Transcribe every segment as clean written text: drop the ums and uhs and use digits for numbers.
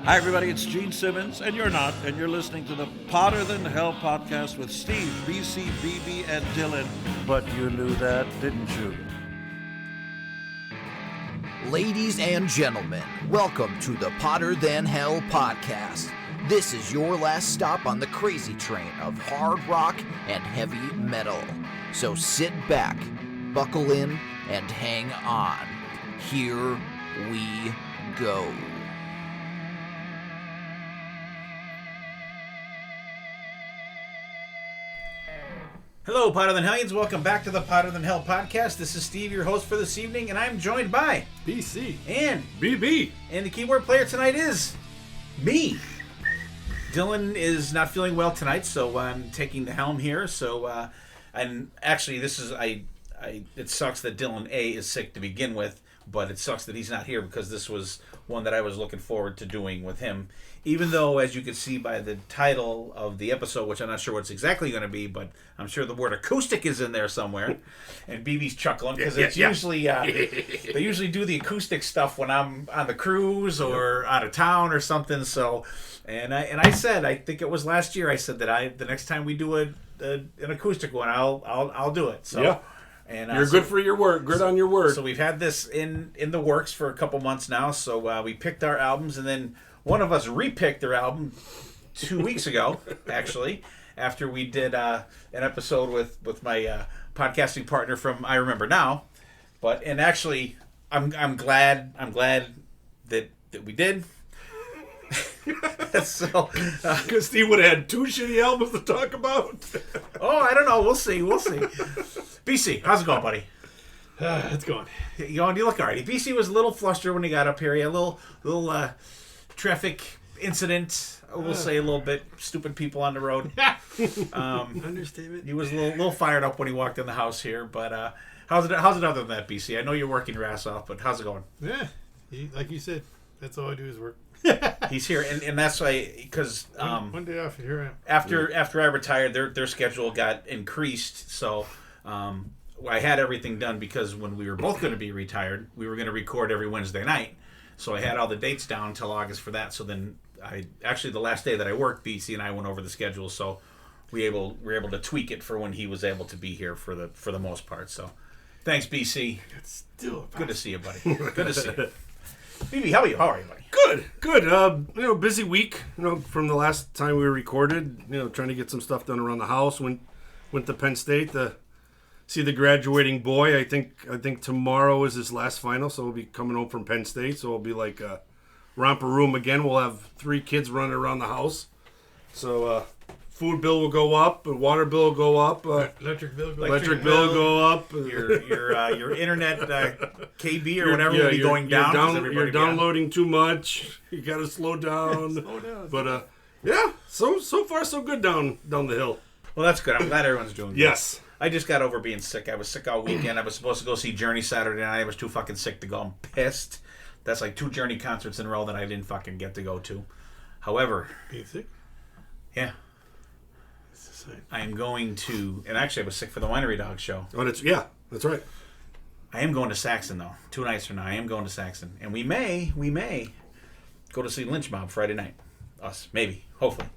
Hi, everybody. It's Gene Simmons, and you're not, and you're listening to the Potter Than Hell podcast with Steve, BC, BB, and Dylan. But you knew that, didn't you? Ladies and gentlemen, welcome to the Potter Than Hell podcast. This is your last stop on the crazy train of hard rock and heavy metal. So sit back, buckle in, and hang on. Here we go. Hello, Potter Than Hellions. Welcome back to the Potter Than Hell podcast. This is Steve, your host for this evening, and I'm joined by BC and BB. And the keyboard player tonight is me. Dylan is not feeling well tonight, so I'm taking the helm here. So, and actually, this is it sucks that Dylan A is sick to begin with, but it sucks that he's not here because this was one that I was looking forward to doing with him. Even though, as you can see by the title of the episode, which I'm not sure what it's exactly going to be, but I'm sure the word acoustic is in there somewhere. And BB's chuckling because it's usually they usually do the acoustic stuff when I'm on the cruise or out of town or something. So, and I said, I think it was last year, I said that the next time we do an acoustic one, I'll do it. So. Yeah. And, You're good for your word. Good on your word. So we've had this in the works for a couple months now. So we picked our albums, and then one of us repicked their album 2 weeks ago, actually, after we did an episode with my podcasting partner from I Remember Now. And actually, I'm glad that we did. So, because Steve would have had two shitty albums to talk about. I don't know. We'll see. BC, how's it going, buddy? It's going. You look all right. BC was a little flustered when he got up here. He had a little traffic incident. We'll say a little bit. Stupid people on the road. Understatement. He was a little fired up when he walked in the house here. But how's it other than that, BC? I know you're working your ass off, but how's it going? Yeah, like you said, that's all I do is work. He's here, and that's why, because one day off, here I am. After I retired, their schedule got increased, so I had everything done because when we were both going to be retired, we were going to record every Wednesday night. So I had all the dates down until August for that. So then the last day that I worked, BC and I went over the schedule, so we were able to tweak it for when he was able to be here for the most part. So thanks, BC. It's still good to see you, buddy. Good to see you. BB, how are you? How are you, buddy? Good. Busy week. From the last time we recorded. Trying to get some stuff done around the house. Went to Penn State to see the graduating boy. I think tomorrow is his last final, so we'll be coming home from Penn State. So it'll be like a romper room again. We'll have 3 kids running around the house. So food bill will go up, water bill will go up, electric bill will go up. Your internet KB or whatever will be going down. You're downloading too much. You got to slow down. But so far so good down the hill. Well, that's good. I'm glad everyone's doing good. Yes. I just got over being sick. I was sick all weekend. I was supposed to go see Journey Saturday night. I was too fucking sick to go. I'm pissed. That's like 2 Journey concerts in a row that I didn't fucking get to go to. However, are you sick? Yeah. I am going to, and actually I was sick for the Winery Dog show. Oh, that's right. I am going to Saxon though. 2 nights from now, I am going to Saxon, and we may go to see Lynch Mob Friday night. Us, maybe, hopefully.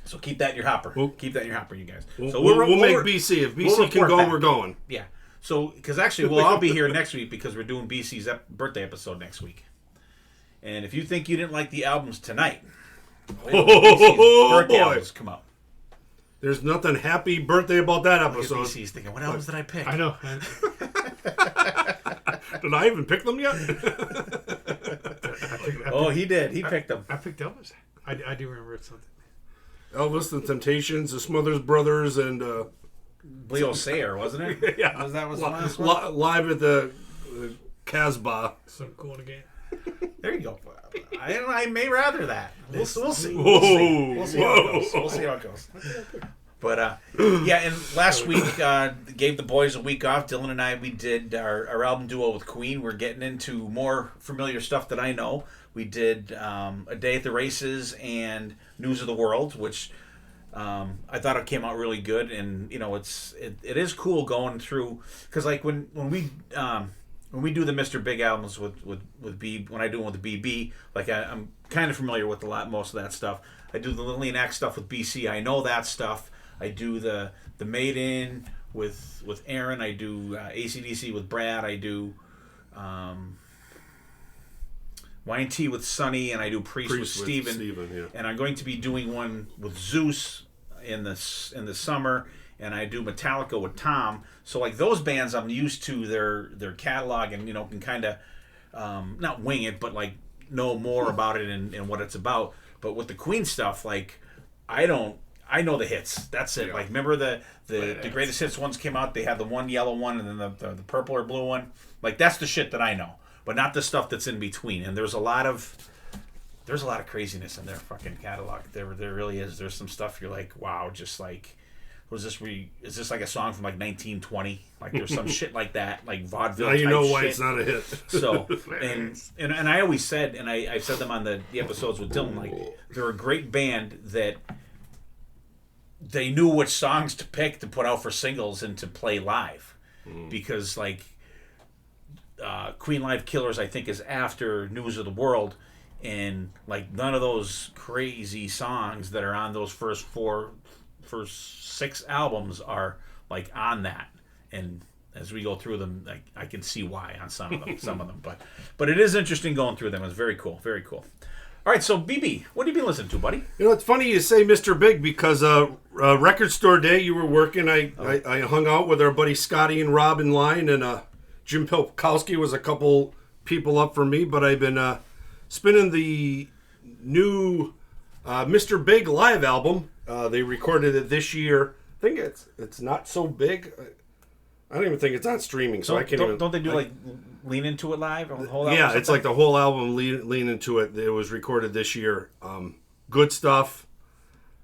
So keep that in your hopper. Keep that in your hopper, you guys. So we'll make BC. If BC can go, we're going. Yeah. So, because actually we'll all be here next week because we're doing BC's birthday episode next week. And if you think you didn't like the albums tonight, BC's birthday albums come out. There's nothing happy birthday about that episode. BC's thinking, what albums did I pick? I know. Did I even pick them yet? He did. He picked them. I picked Elvis. I do remember something. Elvis, the Temptations, the Smothers Brothers, and Leo Sayer, wasn't it? Yeah. Was the last one? Live at the Casbah. So cool again. There you go. I may rather that. We'll see. Whoa. We'll see how it goes. But and last week gave the boys a week off. Dylan and I, we did our album duo with Queen. We're getting into more familiar stuff that I know. We did A Day at the Races and News of the World, which I thought it came out really good. And it is cool going through, because like when when we do the Mr. Big albums with B, when I do them with the BB, like I'm kind of familiar with most of that stuff. I do the Lillian Axe stuff with BC. I know that stuff. I do the Maiden with Aaron. I do AC/DC with Brad. I do Y&T with Sonny, and I do Priest with Steven. Yeah. And I'm going to be doing one with Zeus in the summer, and I do Metallica with Tom. So like those bands, I'm used to their catalog, and can kind of not wing it, but like know more about it and what it's about. But with the Queen stuff, like I know the hits. That's it. Like remember the greatest hits ones came out. They had the one yellow one and then the purple or blue one. Like that's the shit that I know, but not the stuff that's in between. And there's a lot of craziness in their fucking catalog. There really is. There's some stuff you're like, wow, just like, is this like a song from like 1920? Like there's some shit like that, like vaudeville. Now you know why shit. It's not a hit. So and I always said, and I've said them on the episodes with Dylan, like they're a great band that they knew which songs to pick to put out for singles and to play live, because like Queen Live Killers, I think, is after News of the World, and like none of those crazy songs that are on those first 6 albums are like on that. And as we go through them, like I can see why on some of them. But it is interesting going through them. It's very cool, very cool. All right, so BB, what have you been listening to, buddy? It's funny you say Mr. Big, because record store day you were working. I hung out with our buddy Scotty and Rob in line, and Jim Pilkowski was a couple people up for me. But I've been spinning the new Mr. Big live album. They recorded it this year. I think it's not so big. I don't even think it's on streaming, so I can't even. Don't they do like Lean Into It live? Or the whole album? Yeah, it's like the whole album. Lean Into It. It was recorded this year. Good stuff.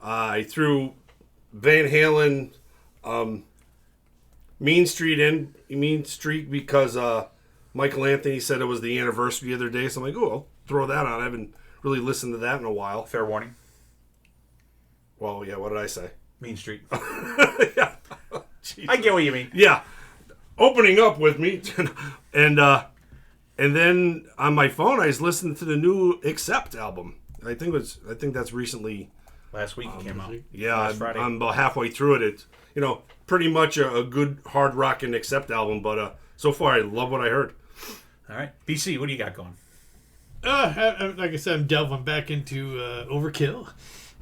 I threw Van Halen, Mean Street because Michael Anthony said it was the anniversary the other day. So I'm like, oh, I'll throw that on. I haven't really listened to that in a while. Fair warning. Well, yeah. What did I say? Mean Street. Yeah. I get what you mean. Yeah. Opening up with me, and then on my phone I was listening to the new Accept album. I think that's recently. Last week it came out. Yeah, I'm about halfway through it. It's pretty much a good hard rock and Accept album, but so far I love what I heard. All right, BC, what do you got going? Like I said, I'm delving back into Overkill.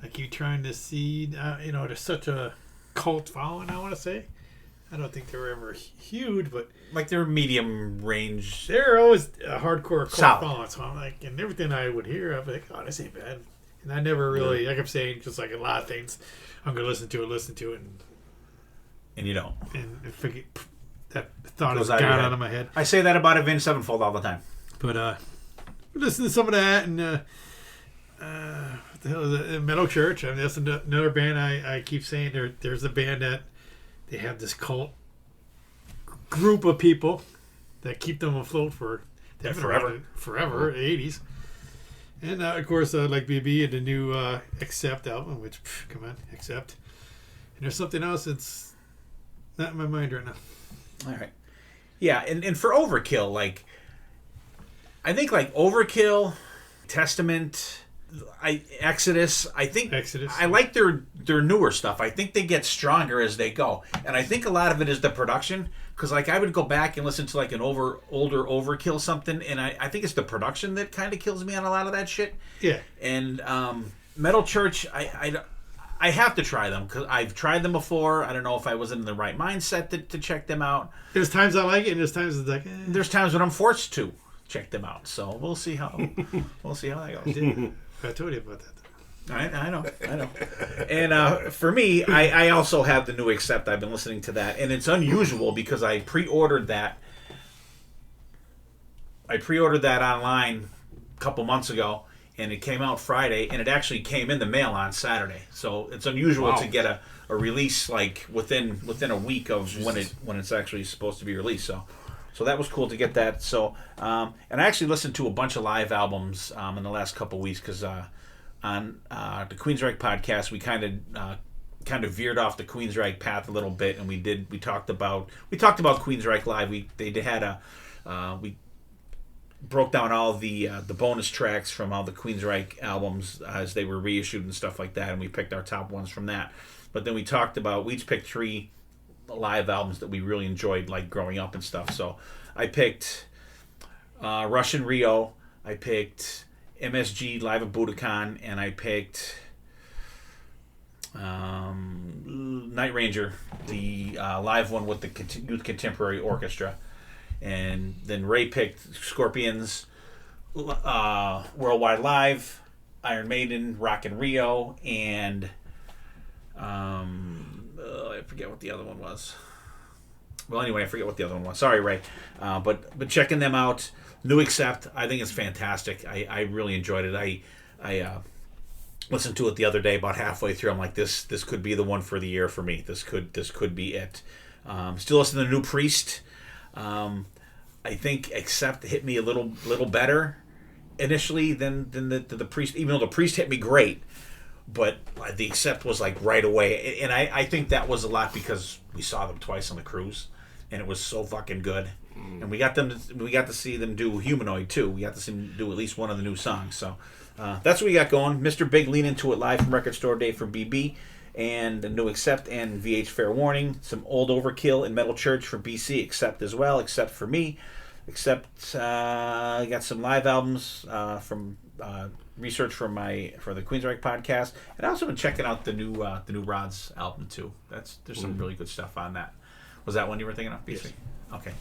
I keep trying to see, there's such a cult following, I want to say. I don't think they were ever huge, but like they're medium range. They're always a hardcore cult following. So I'm like, and everything I would hear, I'd be like, oh, this ain't bad. And I never really, like I'm saying, just like a lot of things, I'm going to listen to it, and you don't. And forget that thought is gone out of my head. I say that about Avenged Sevenfold all the time. But listen to some of that, and what the hell is it? Metal Church. I mean, that's another band I keep saying. There's a band that they have this cult group of people that keep them afloat for forever, 80s. And of course, like BB and the new Accept album, which, come on, Accept. And there's something else that's not in my mind right now. All right. Yeah, and for Overkill, like, I think like Overkill, Testament, Exodus. I like their newer stuff. I think they get stronger as they go, and I think a lot of it is the production. Because like I would go back and listen to like an older Overkill something, and I think it's the production that kind of kills me on a lot of that shit. Yeah. And Metal Church, I have to try them because I've tried them before. I don't know if I was in the right mindset to check them out. There's times I like it, and there's times it's like. There's times when I'm forced to check them out. So we'll see how that goes. I told you about that. I know. And for me, I also have the new Accept. I've been listening to that, and it's unusual because I pre-ordered that. Online a couple months ago, and it came out Friday, and it actually came in the mail on Saturday. So it's unusual to get a release like within a week of when it's actually supposed to be released. So that was cool to get that. So and I actually listened to a bunch of live albums in the last couple of weeks because on the Queensryche podcast we kind of veered off the Queensryche path a little bit, and we talked about Queensryche live. They had we broke down all the bonus tracks from all the Queensryche albums as they were reissued and stuff like that, and we picked our top ones from that. But then we each picked 3 live albums that we really enjoyed, like growing up and stuff. So I picked Russian Rio, I picked MSG Live at Budokan, and I picked Night Ranger, the live one with the Youth Contemporary Orchestra. And then Ray picked Scorpions, Worldwide Live, Iron Maiden, Rock in Rio, and I forget what the other one was. Well, anyway, I forget what the other one was. Sorry, Ray. But checking them out, New Accept, I think it's fantastic. I really enjoyed it. I listened to it the other day about halfway through. I'm like, this could be the one for the year for me. This could be it. Still listening to New Priest. I think Accept hit me a little better initially than the Priest, even though the Priest hit me great, but the Accept was like right away, and I think that was a lot because we saw them twice on the cruise, and it was so fucking good, and we got to see them do Humanoid too. We got to see them do at least one of the new songs, so that's what we got going. Mr. Big Lean Into It live from Record Store Day for BB. And the New Accept and VH Fair Warning. Some Old Overkill and Metal Church for BC, Accept as well, Except for me. Except I got some live albums from research for the Queensryche podcast, and I also been checking out the new Rods album too. There's some really good stuff on that. Was that one you were thinking of, BC? Yes. Okay.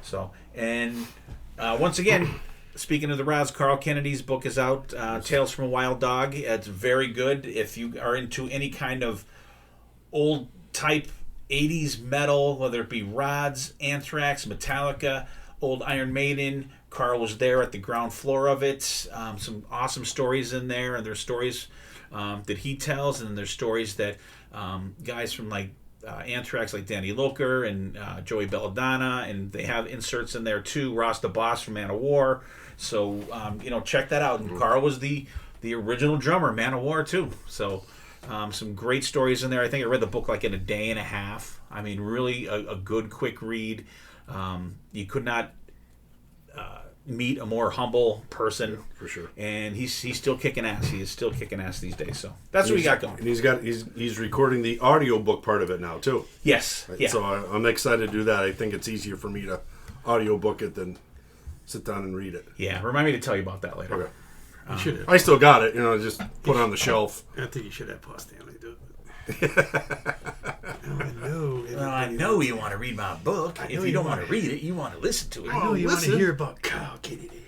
So and once again. Speaking of the Rods, Carl Kennedy's book is out, Tales from a Wild Dog. It's very good if you are into any kind of old type 80s metal, whether it be Rods, Anthrax, Metallica, old Iron Maiden. Carl was there at the ground floor of it. Some awesome stories in there, and there's stories that he tells, and there's stories that guys from like Anthrax like Danny Loker and Joey Belladonna, and they have inserts in there too. Ross the Boss from Man of War. So check that out. And Carl was the original drummer, Man of War too. So some great stories in there. I think I read the book like in a day and a half. I mean, really a good quick read. You could not meet a more humble person, for sure. And he's still kicking ass. He is still kicking ass these days. So that's what we got going. And he's recording the audiobook part of it now too. Yes. Yeah. So I'm excited to do that. I think it's easier for me to audiobook it than sit down and read it. Yeah. Remind me to tell you about that later. Okay. You should have. I still got it. Just put it on the shelf. I think you should have Paul Stanley do it. I know you want to read my book. If you don't want to read it, you want to listen to it. I know you want to hear about Carl Kennedy.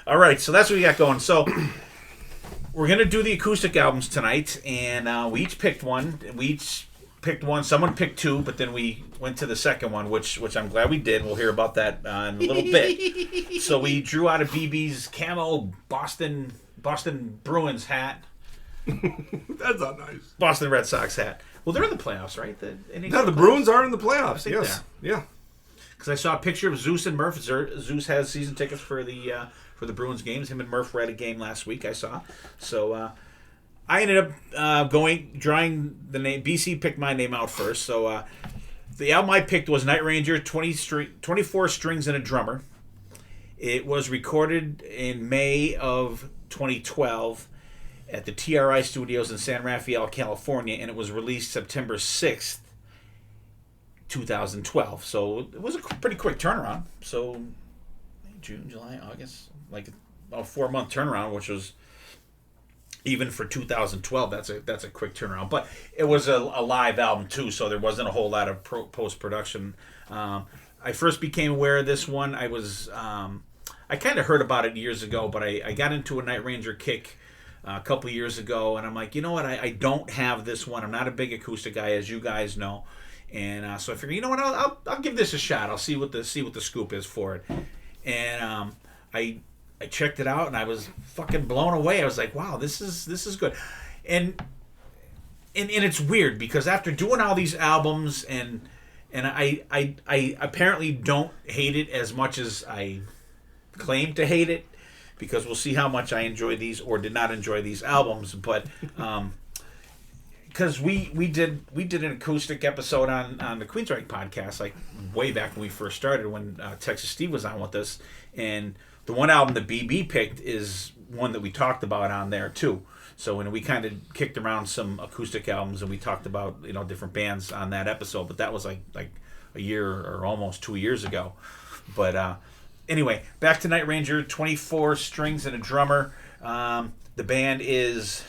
All right, so that's what we got going. So we're going to do the acoustic albums tonight, and we each picked one. Someone picked 2, but then we went to the second one, which I'm glad we did. We'll hear about that in a little bit. So we drew out of BB's camo Boston Bruins hat. That's not nice. Boston Red Sox hat. Well, they're in the playoffs, right? The Bruins are in the playoffs. Yes. Yeah. Because I saw a picture of Zeus and Murph. Zeus has season tickets for the Bruins games. Him and Murph were at a game last week, I saw. So I ended up drawing the name. BC picked my name out first. So the album I picked was Night Ranger, 24 strings and a drummer. It was recorded in May of 2012 at the TRI Studios in San Rafael, California, and it was released September 6th, 2012. So it was a pretty quick turnaround. So June, July, August, like a 4-month turnaround, which was, even for 2012, that's a quick turnaround. But it was a live album too, so there wasn't a whole lot of post-production. I first became aware of this one. I kind of heard about it years ago, but I got into a Night Ranger kick a couple years ago, and I'm like, you know what? I don't have this one. I'm not a big acoustic guy, as you guys know, and so I figured, you know what? I'll give this a shot. I'll see what the scoop is for it, and I checked it out, and I was fucking blown away. I was like, wow, this is good, and it's weird because after doing all these albums, and I apparently don't hate it as much as I claim to hate it, because we'll see how much I enjoy these or did not enjoy these albums. But because we did an acoustic episode on the Queensryche podcast, like way back when we first started, when Texas Steve was on with us, and the one album that BB picked is one that we talked about on there too. So when we kind of kicked around some acoustic albums and we talked about different bands on that episode, but that was like a year or almost 2 years ago. But anyway, back to Night Ranger, 24 strings and a drummer. The band is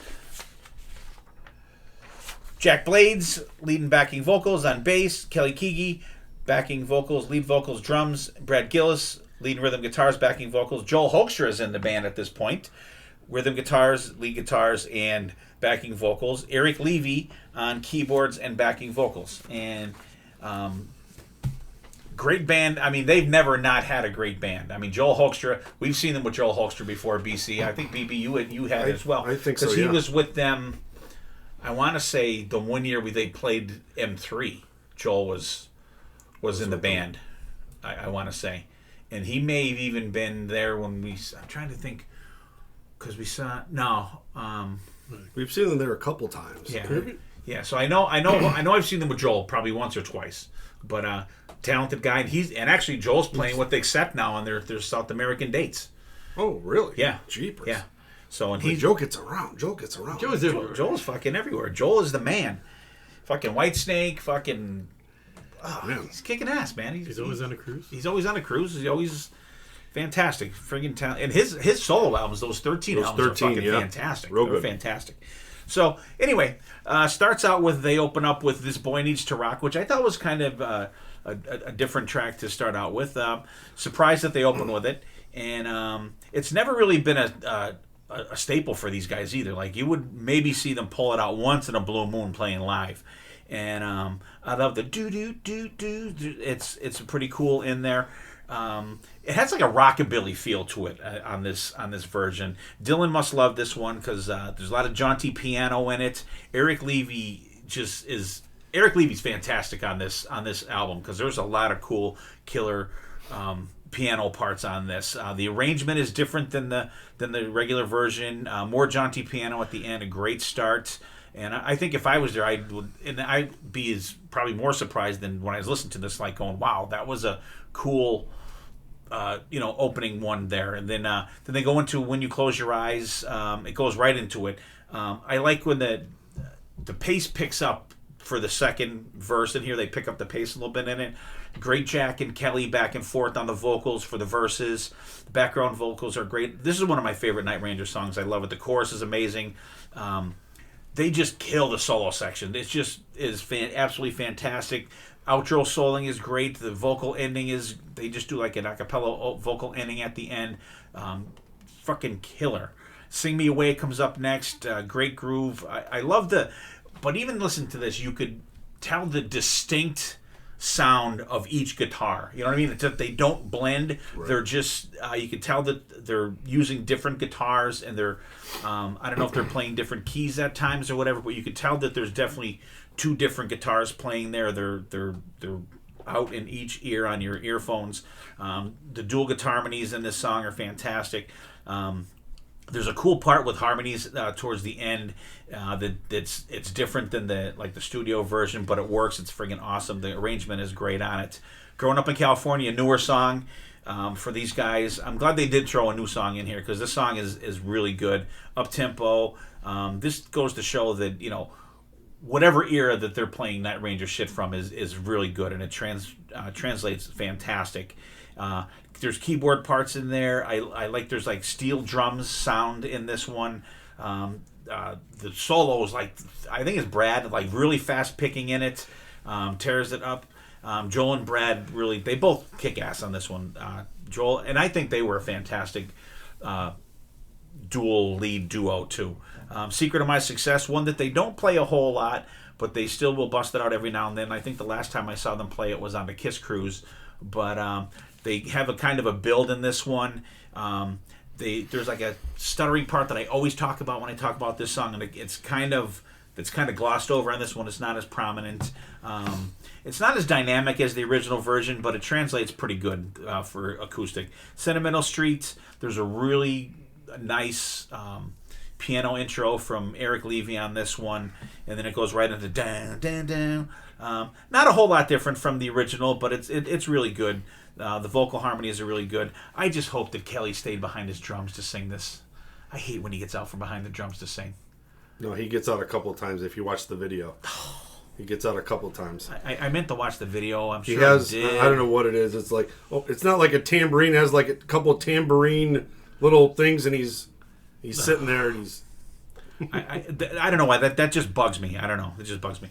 Jack Blades, lead and backing vocals on bass, Kelly Keegi, backing vocals, lead vocals, drums, Brad Gillis, lead and rhythm guitars, backing vocals. Joel Hoekstra is in the band at this point. Rhythm guitars, lead guitars, and backing vocals. Eric Levy on keyboards and backing vocals. And great band. I mean, they've never not had a great band. I mean, Joel Hoekstra, we've seen them with Joel Hoekstra before, BC. I think, BB, you had as well. I think so, because he was with them, I want to say, the one year they played M3. Joel was in the band, I want to say. And he may have even been there when I'm trying to think, because we saw we've seen them there a couple times. Yeah. So I know I've seen them with Joel probably once or twice, but talented guy, and actually Joel's playing with the Accept now on their South American dates. Oh, really? Yeah. Jeepers. Yeah. So Joe gets around. Joel's fucking everywhere. Joel is the man. Fucking Whitesnake. Fucking. Oh, man. He's kicking ass, man. He's always on a cruise. He's always on a cruise. He's always fantastic. Friggin' talent. And his solo albums, those 13 albums, are fucking fantastic. Real good. They're fantastic. So, anyway, starts out with, they open up with This Boy Needs to Rock, which I thought was kind of a different track to start out with. Surprised that they open with it. And it's never really been a staple for these guys either. Like, you would maybe see them pull it out once in a blue moon playing live. And I love the do-do-do-do. It's pretty cool in there. It has like a rockabilly feel to it on this version. Dylan must love this one because there's a lot of jaunty piano in it. Eric Levy's fantastic on this album because there's a lot of cool killer piano parts on this. The arrangement is different than the regular version. More jaunty piano at the end, a great start. And I think if I was there, I'd be probably more surprised than when I was listening to this, like going, "Wow, that was a cool, opening one there." And then they go into When You Close Your Eyes. It goes right into it. I like when the pace picks up for the second verse. In here, they pick up the pace a little bit in it. Great Jack and Kelly back and forth on the vocals for the verses. The background vocals are great. This is one of my favorite Night Ranger songs. I love it. The chorus is amazing. They just kill the solo section. It just is absolutely fantastic. Outro soloing is great. The vocal ending is, they just do like an a cappella vocal ending at the end. Fucking killer. Sing Me Away comes up next. Great groove. I love but even listen to this, you could tell the distinct sound of each guitar. You know what I mean? It's that they don't blend. Right. They're just, you can tell that they're using different guitars and they're, I don't know if they're playing different keys at times or whatever, but you could tell that there's definitely two different guitars playing there. They're out in each ear on your earphones. The dual guitar harmonies in this song are fantastic. There's a cool part with harmonies towards the end it's different than the studio version, but it works. It's friggin' awesome. The arrangement is great on it. Growing Up in California, newer song for these guys. I'm glad they did throw a new song in here because this song is really good. Up tempo. This goes to show that whatever era that they're playing Night Ranger shit from is really good, and it translates fantastic. There's keyboard parts in there. I like there's like steel drums sound in this one. The solo is I think it's Brad really fast picking in it, tears it up. Joel and Brad they both kick ass on this one. Joel and I think they were a fantastic dual lead duo too. Secret of My Success, one that they don't play a whole lot, but they still will bust it out every now and then. I think the last time I saw them play it was on the Kiss Cruise, but they have a kind of a build in this one. There's like a stuttering part that I always talk about when I talk about this song, and it's kind of glossed over on this one. It's not as prominent. It's not as dynamic as the original version, but it translates pretty good for acoustic. Sentimental Street, there's a really nice piano intro from Eric Levy on this one, and then it goes right into down, down, down. Not a whole lot different from the original, but it's really good. The vocal harmonies are really good. I just hope that Kelly stayed behind his drums to sing this. I hate when he gets out from behind the drums to sing. No, he gets out a couple of times if you watch the video. He gets out a couple of times. I meant to watch the video. I'm sure he has. he did. I don't know what it is. It's like, it's not like a tambourine. It has like a couple of tambourine little things, and he's sitting there and he's. I don't know why that just bugs me. I don't know. It just bugs me.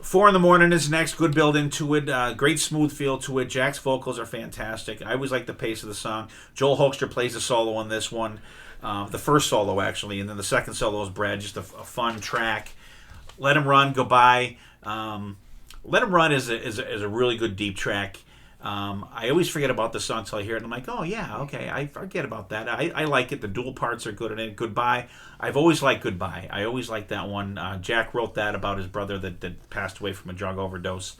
4 in the Morning is next. Good build into it. Great smooth feel to it. Jack's vocals are fantastic. I always like the pace of the song. Joel Hoekstra plays the solo on this one. The first solo, actually, and then the second solo is Brad. Just a fun track. Let Him Run, Goodbye. Let Him Run is a really good deep track. I always forget about the song until I hear it, and I'm like, oh, yeah, okay, I forget about that. I like it. The dual parts are good in it. Goodbye. I've always liked Goodbye. I always liked that one. Jack wrote that about his brother that passed away from a drug overdose.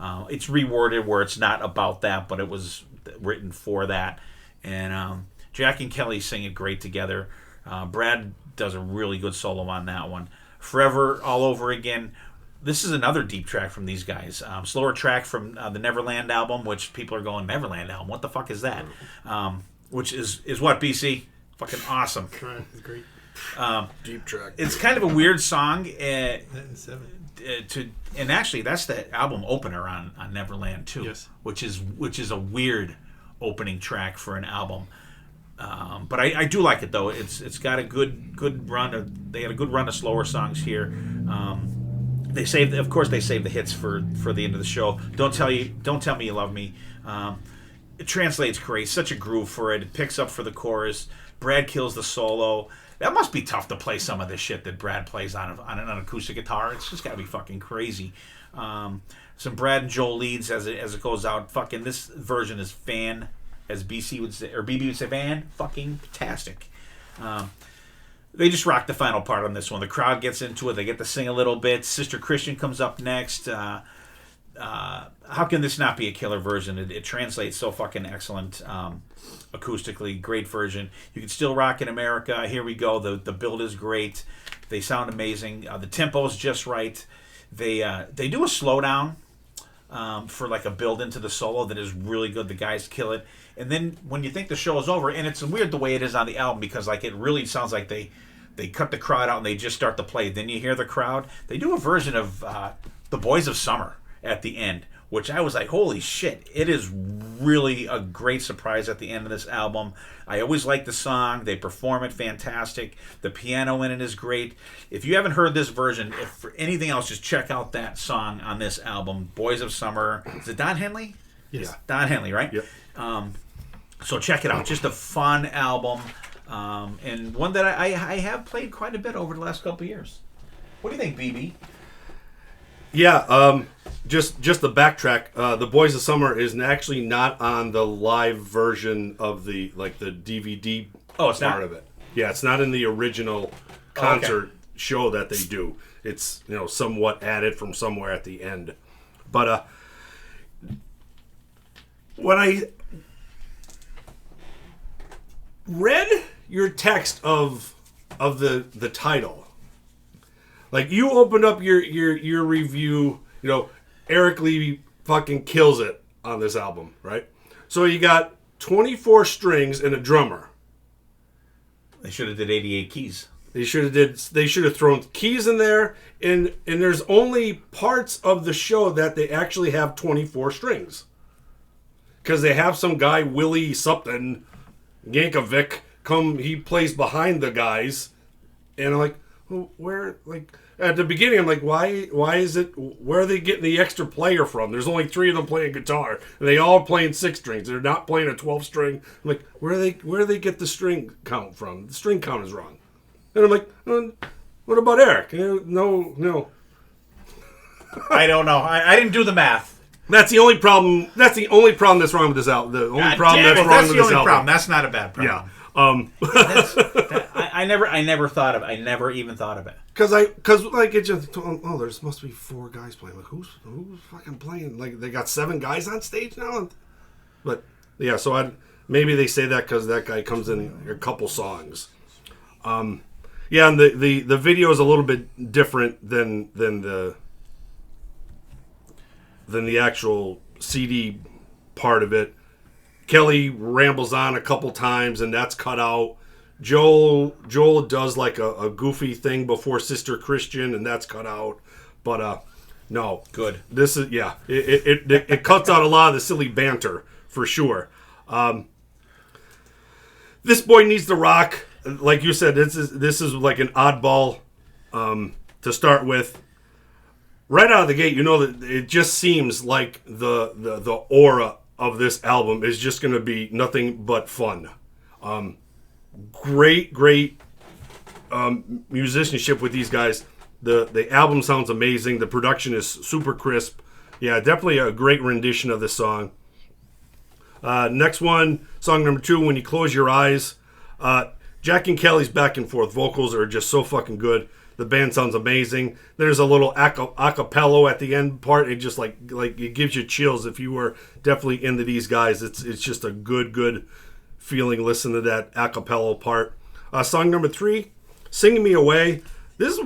It's reworded where it's not about that, but it was written for that. And Jack and Kelly sing it great together. Brad does a really good solo on that one. Forever, All Over Again. This is another deep track from these guys. Slower track from the Neverland album, which people are going, Neverland album? What the fuck is that? Which is what, BC? Fucking awesome. It's great. deep track. It's kind of a weird song. And actually, that's the album opener on Neverland too. Yes. Which is a weird opening track for an album. But I do like it though. It's got a good run. They had a good run of slower songs here. They saved the hits for the end of the show. Don't Tell Me You Love Me. It translates great. Such a groove for it. It picks up for the chorus. Brad kills the solo. That must be tough to play some of this shit that Brad plays on an acoustic guitar. It's just got to be fucking crazy. Some Brad and Joel leads as it goes out. Fucking this version is as BC would say, or BB would say, fucking fantastic. They just rock the final part on this one. The crowd gets into it. They get to sing a little bit. Sister Christian comes up next. How can this not be a killer version? It translates so fucking excellent acoustically. Great version. You can still rock in America. Here we go. The build is great. They sound amazing. The tempo is just right. They do a slowdown for like a build into the solo that is really good. The guys kill it. And then when you think the show is over, and it's weird the way it is on the album because like it really sounds like they cut the crowd out and they just start to play. Then you hear the crowd. They do a version of The Boys of Summer at the end, which I was like, holy shit. It is really a great surprise at the end of this album. I always like the song. They perform it fantastic. The piano in it is great. If you haven't heard this version, if for anything else, just check out that song on this album, Boys of Summer. Is it Don Henley? Yes. Yeah. Don Henley, right? Yep. So check it out. Just a fun album. And one that I have played quite a bit over the last couple of years. What do you think, BB? Yeah, just the backtrack. The Boys of Summer is actually not on the live version of the DVD It's part not? of it. Yeah, it's not in the original concert show that they do. It's somewhat added from somewhere at the end. But when I read your text of the title. Like you opened up your review, Eric Levy fucking kills it on this album, right? So you got 24 strings and a drummer. They should have did 88 keys. They should have thrown keys in there, and there's only parts of the show that they actually have 24 strings. Because they have some guy, Willie something, Yankovic, he plays behind the guys, and I'm like, where, at the beginning, I'm like, why is it, where are they getting the extra player from? There's only 3 of them playing guitar, and they all playing 6 strings. They're not playing a 12 string. I'm like, where do they get the string count from? The string count is wrong. And I'm like, what about Eric? No. I don't know. I didn't do the math. That's the only problem. That's the only problem that's wrong with this album. The only problem that's wrong with this album. Problem. That's not a bad problem. Yeah. I never even thought of it. Because it just there must be 4 guys playing. Like who's fucking playing? Like they got 7 guys on stage now. But yeah, so maybe they say that because that guy comes in a couple songs. Yeah, and the video is a little bit different than the actual CD part of it. Kelly rambles on a couple times, and that's cut out. Joel does like a goofy thing before Sister Christian, and that's cut out. But no, good. This is it cuts out a lot of the silly banter for sure. This boy needs to rock. Like you said, this is like an oddball to start with. Right out of the gate, you know that it just seems like the aura of this album is just going to be nothing but fun. Great musicianship with these guys. The album sounds amazing. The production is super crisp. Yeah, definitely a great rendition of this song. Next one, song number 2, When You Close Your Eyes. Jack and Kelly's back and forth vocals are just so fucking good. The band sounds amazing. There's a little acapella at the end part. It just like it gives you chills if you were definitely into these guys. It's just a good feeling. Listen to that acapella part. Song number 3, Singing Me Away. This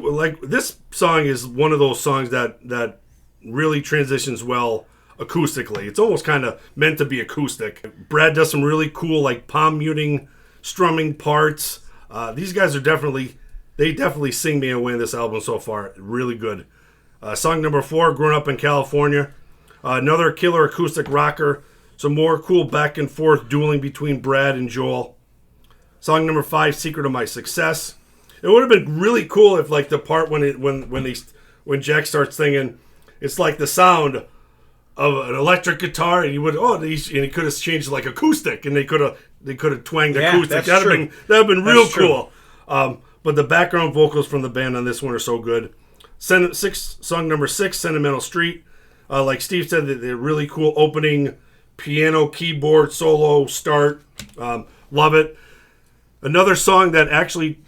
song is one of those songs that really transitions well acoustically. It's almost kind of meant to be acoustic. Brad does some really cool like palm muting, strumming parts. These guys are definitely sing me away in this album so far. Really good. Song number 4, Growing Up in California. Another killer acoustic rocker. Some more cool back and forth dueling between Brad and Joel. Song number 5, Secret of My Success. It would have been really cool if like the part when Jack starts singing, it's like the sound of an electric guitar, and he could have changed like acoustic, and they could have twanged acoustic. That'd have been real cool. But the background vocals from the band on this one are so good. Song number 6, Sentimental Street. Like Steve said, they're really cool opening piano, keyboard, solo start. Love it. Another song that actually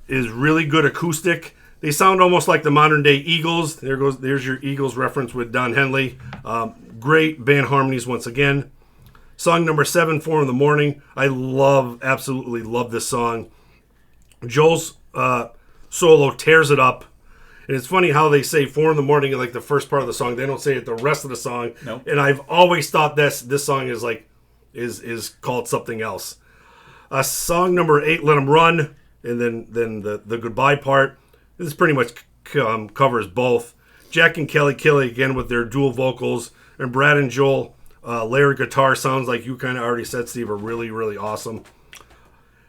is really good acoustic. They sound almost like the modern day Eagles. There's your Eagles reference with Don Henley. Great band harmonies once again. Song number 7, 4 in the Morning. I absolutely love this song. Joel's solo tears it up. And it's funny how they say 4 in the morning in like the first part of the song. They don't say it the rest of the song. Nope. And I've always thought this song is like is called something else. Song number 8, Let 'Em Run. And then the goodbye part. This pretty much covers both. Jack and Kelly again with their dual vocals. And Brad and Joel layer guitar sounds like you kind of already said, Steve, are really, really awesome.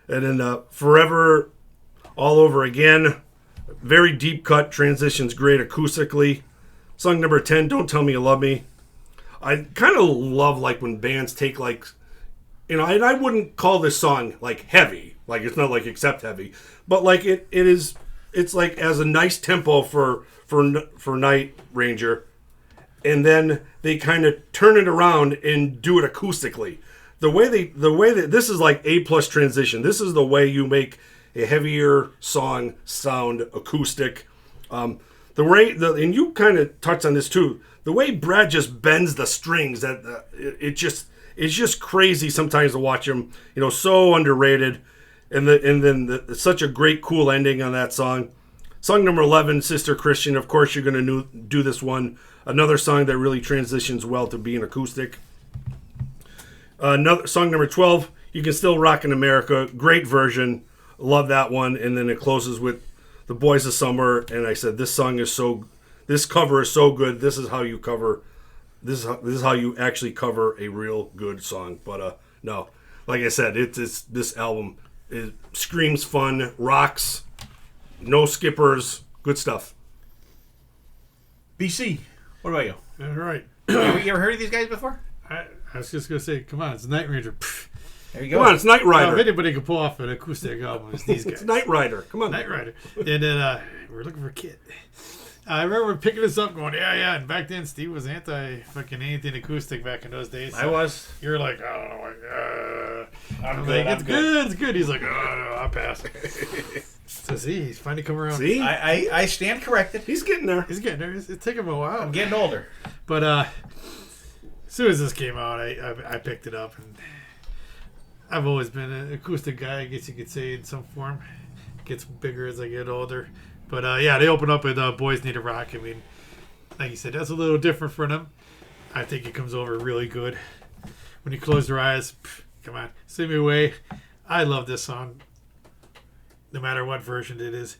And then Forever All Over Again. Very deep cut, transitions great acoustically. Song number 10, Don't Tell Me You Love Me. I kind of love like when bands take like, and I wouldn't call this song like heavy. Like it's not like Accept heavy. But like it's like as a nice tempo for Night Ranger. And then they kind of turn it around and do it acoustically. The way that this is like A+ transition. This is the way you make a heavier song sound acoustic. And you kind of touched on this too. The way Brad just bends the strings, that it's just crazy sometimes to watch him. You know, so underrated. And then such a great cool ending on that song. Song number 11, Sister Christian. Of course, you're going to do this one. Another song that really transitions well to being acoustic. Another song number 12, You Can Still Rock in America. Great version. Love that one. And then it closes with The Boys of Summer. And I said, this cover is so good. This is how you cover. This is how you actually cover a real good song. But no, like I said, it's this album. It screams fun, rocks, no skippers, good stuff. BC, what about you? All right. You ever heard of these guys before? I was just going to say, come on, it's Night Ranger. There you go. Come on, it's Knight Rider. If anybody can pull off an acoustic album, it's these guys. It's Knight Rider. Come on. Knight Rider. And then we're looking for a kid. I remember picking this up going, yeah. And back then, Steve was anti-fucking anything acoustic back in those days. So I was. You were like, oh, I'm like, good. it's good. He's like, oh, no, I'll pass. So see, he's finally come around. See? I stand corrected. He's getting there. He's getting there. It's taking him a while. I'm getting older. But as soon as this came out, I picked it up. And I've always been an acoustic guy, I guess you could say, in some form. gets bigger as I get older. But they open up with Boys Need a Rock. I mean, like you said, that's a little different for them. I think it comes over really good. When you close your eyes, come on, send me away. I love this song, no matter what version it is.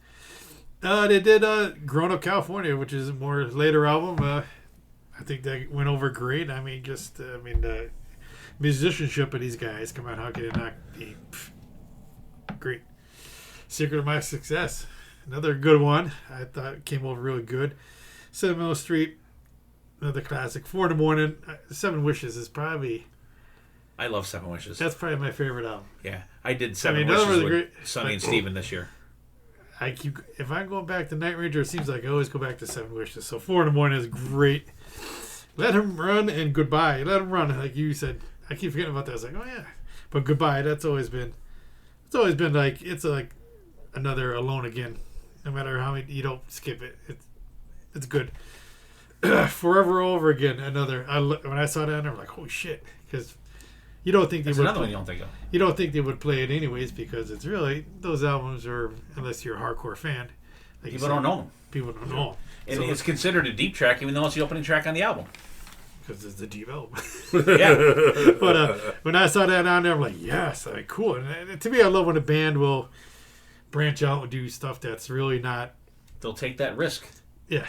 They did Grown Up California, which is a more later album. I think that went over great. I mean, the musicianship of these guys, come on, how can it not be great? Secret of My Success, another good one. I thought it came over really good. 7 Mill Street, another classic. 4 in the Morning. 7 Wishes is probably... I love 7 Wishes. That's probably my favorite album. Yeah, I did 7 Wishes with Sonny and Steven this year. If I'm going back to Night Ranger, it seems like I always go back to 7 Wishes. So 4 in the Morning is great. Let Him Run and Goodbye. Let Him Run, like you said. I keep forgetting about that. I was like, oh yeah. But Goodbye, it's always been like, it's like another Alone Again. No matter how many, you don't skip it. It's good. Forever Over Again, another. When I saw that, I'm like, holy shit. Because you don't think they would. Another one you don't think of. You don't think they would play it anyways, because it's really, those albums are, unless you're a hardcore fan. Like People don't know them. People don't know them. And so it's considered a deep track, even though it's the opening track on the album. Because it's the deep album. Yeah. But when I saw that on there, I'm like, yes, like, cool. And to me, I love when a band will branch out and do stuff that's really not. They'll take that risk. Yeah.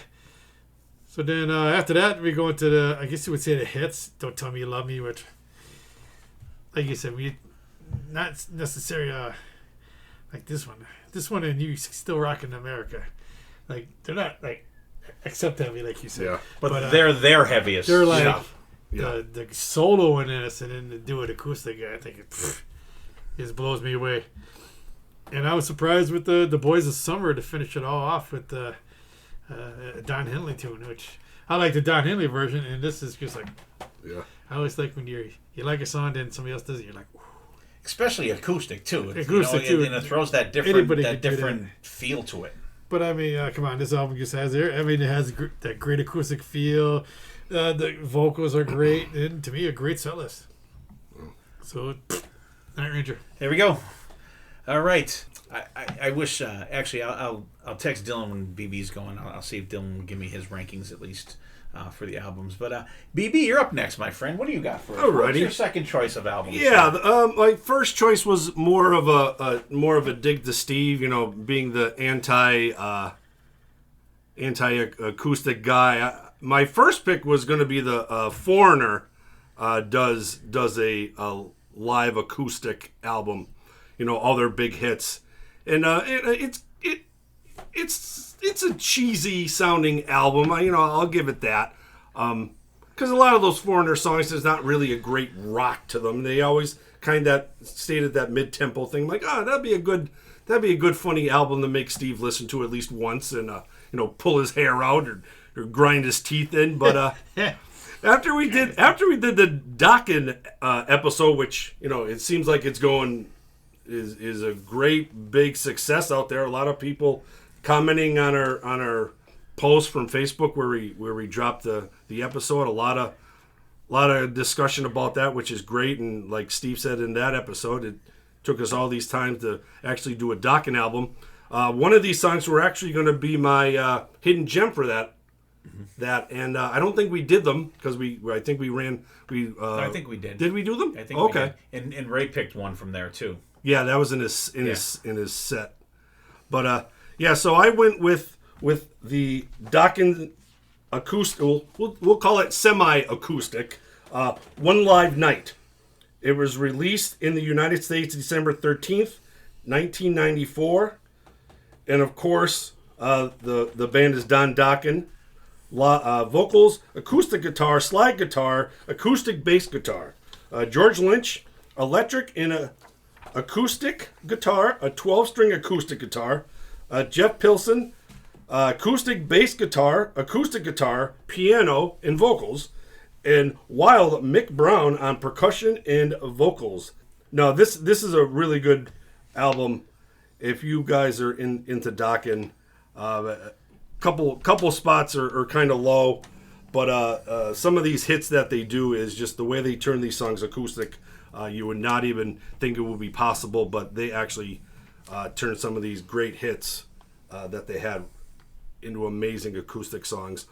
So then after that, we go into the, I guess you would say, the hits. Don't Tell Me You Love Me, which, like you said, we not necessarily like this one. This one and You Still Rockin' America. Like, they're not, like, except heavy, like you said. Yeah. But they're their heaviest they're like stuff. The solo in this, and then to do it acoustic, I think it just blows me away. And I was surprised with the Boys of Summer to finish it all off with the Don Henley tune, which I like the Don Henley version, and this is just like, I always like when you like a song, then somebody else does it, you're like, whew. Especially acoustic too. Acoustic too, and it throws that different feel to it. But I mean, come on, this album just has there. I mean, it has that great acoustic feel. The vocals are great, and to me, a great set list. So, Night Ranger. There we go. All right. I wish. Actually, I'll text Dylan when BB's going. I'll see if Dylan will give me his rankings at least for the albums. But BB, you're up next, my friend. What do you got for us? Alrighty. What's your second choice of albums? Yeah, my first choice was more of a dig to Steve. You know, being the anti acoustic guy. My first pick was going to be the Foreigner does a live acoustic album. You know, all their big hits, and it's a cheesy sounding album. I'll give it that. Because a lot of those Foreigner songs, there's not really a great rock to them. They always kind of stayed at that mid-tempo thing. Like, that'd be a good funny album to make Steve listen to at least once, and pull his hair out or grind his teeth in. But after we did the Dokken episode, which it seems like it's going is a great big success out there. A lot of people commenting on our post from Facebook where we dropped the episode. A lot of discussion about that, which is great. And like Steve said in that episode, it took us all these times to actually do a Dokken album. One of these songs were actually going to be my hidden gem for that. And I don't think we did them because I think we did. Did we do them? I think okay. We did. And Ray picked one from there too. Yeah, that was in his set. But so I went with the Dokken acoustic. We'll call it semi-acoustic. One Live Night. It was released in the United States December 13th, 1994, and of course the band is Don Dokken. Vocals, acoustic guitar, slide guitar, acoustic bass guitar. George Lynch, electric and a acoustic guitar, a 12-string acoustic guitar. Jeff Pilson, acoustic bass guitar, acoustic guitar, piano, and vocals. And Wild Mick Brown on percussion and vocals. No, this is a really good album. If you guys are into Dokken, couple spots are kind of low, but some of these hits that they do is just the way they turn these songs acoustic. You would not even think it would be possible, but they actually turned some of these great hits that they had into amazing acoustic songs.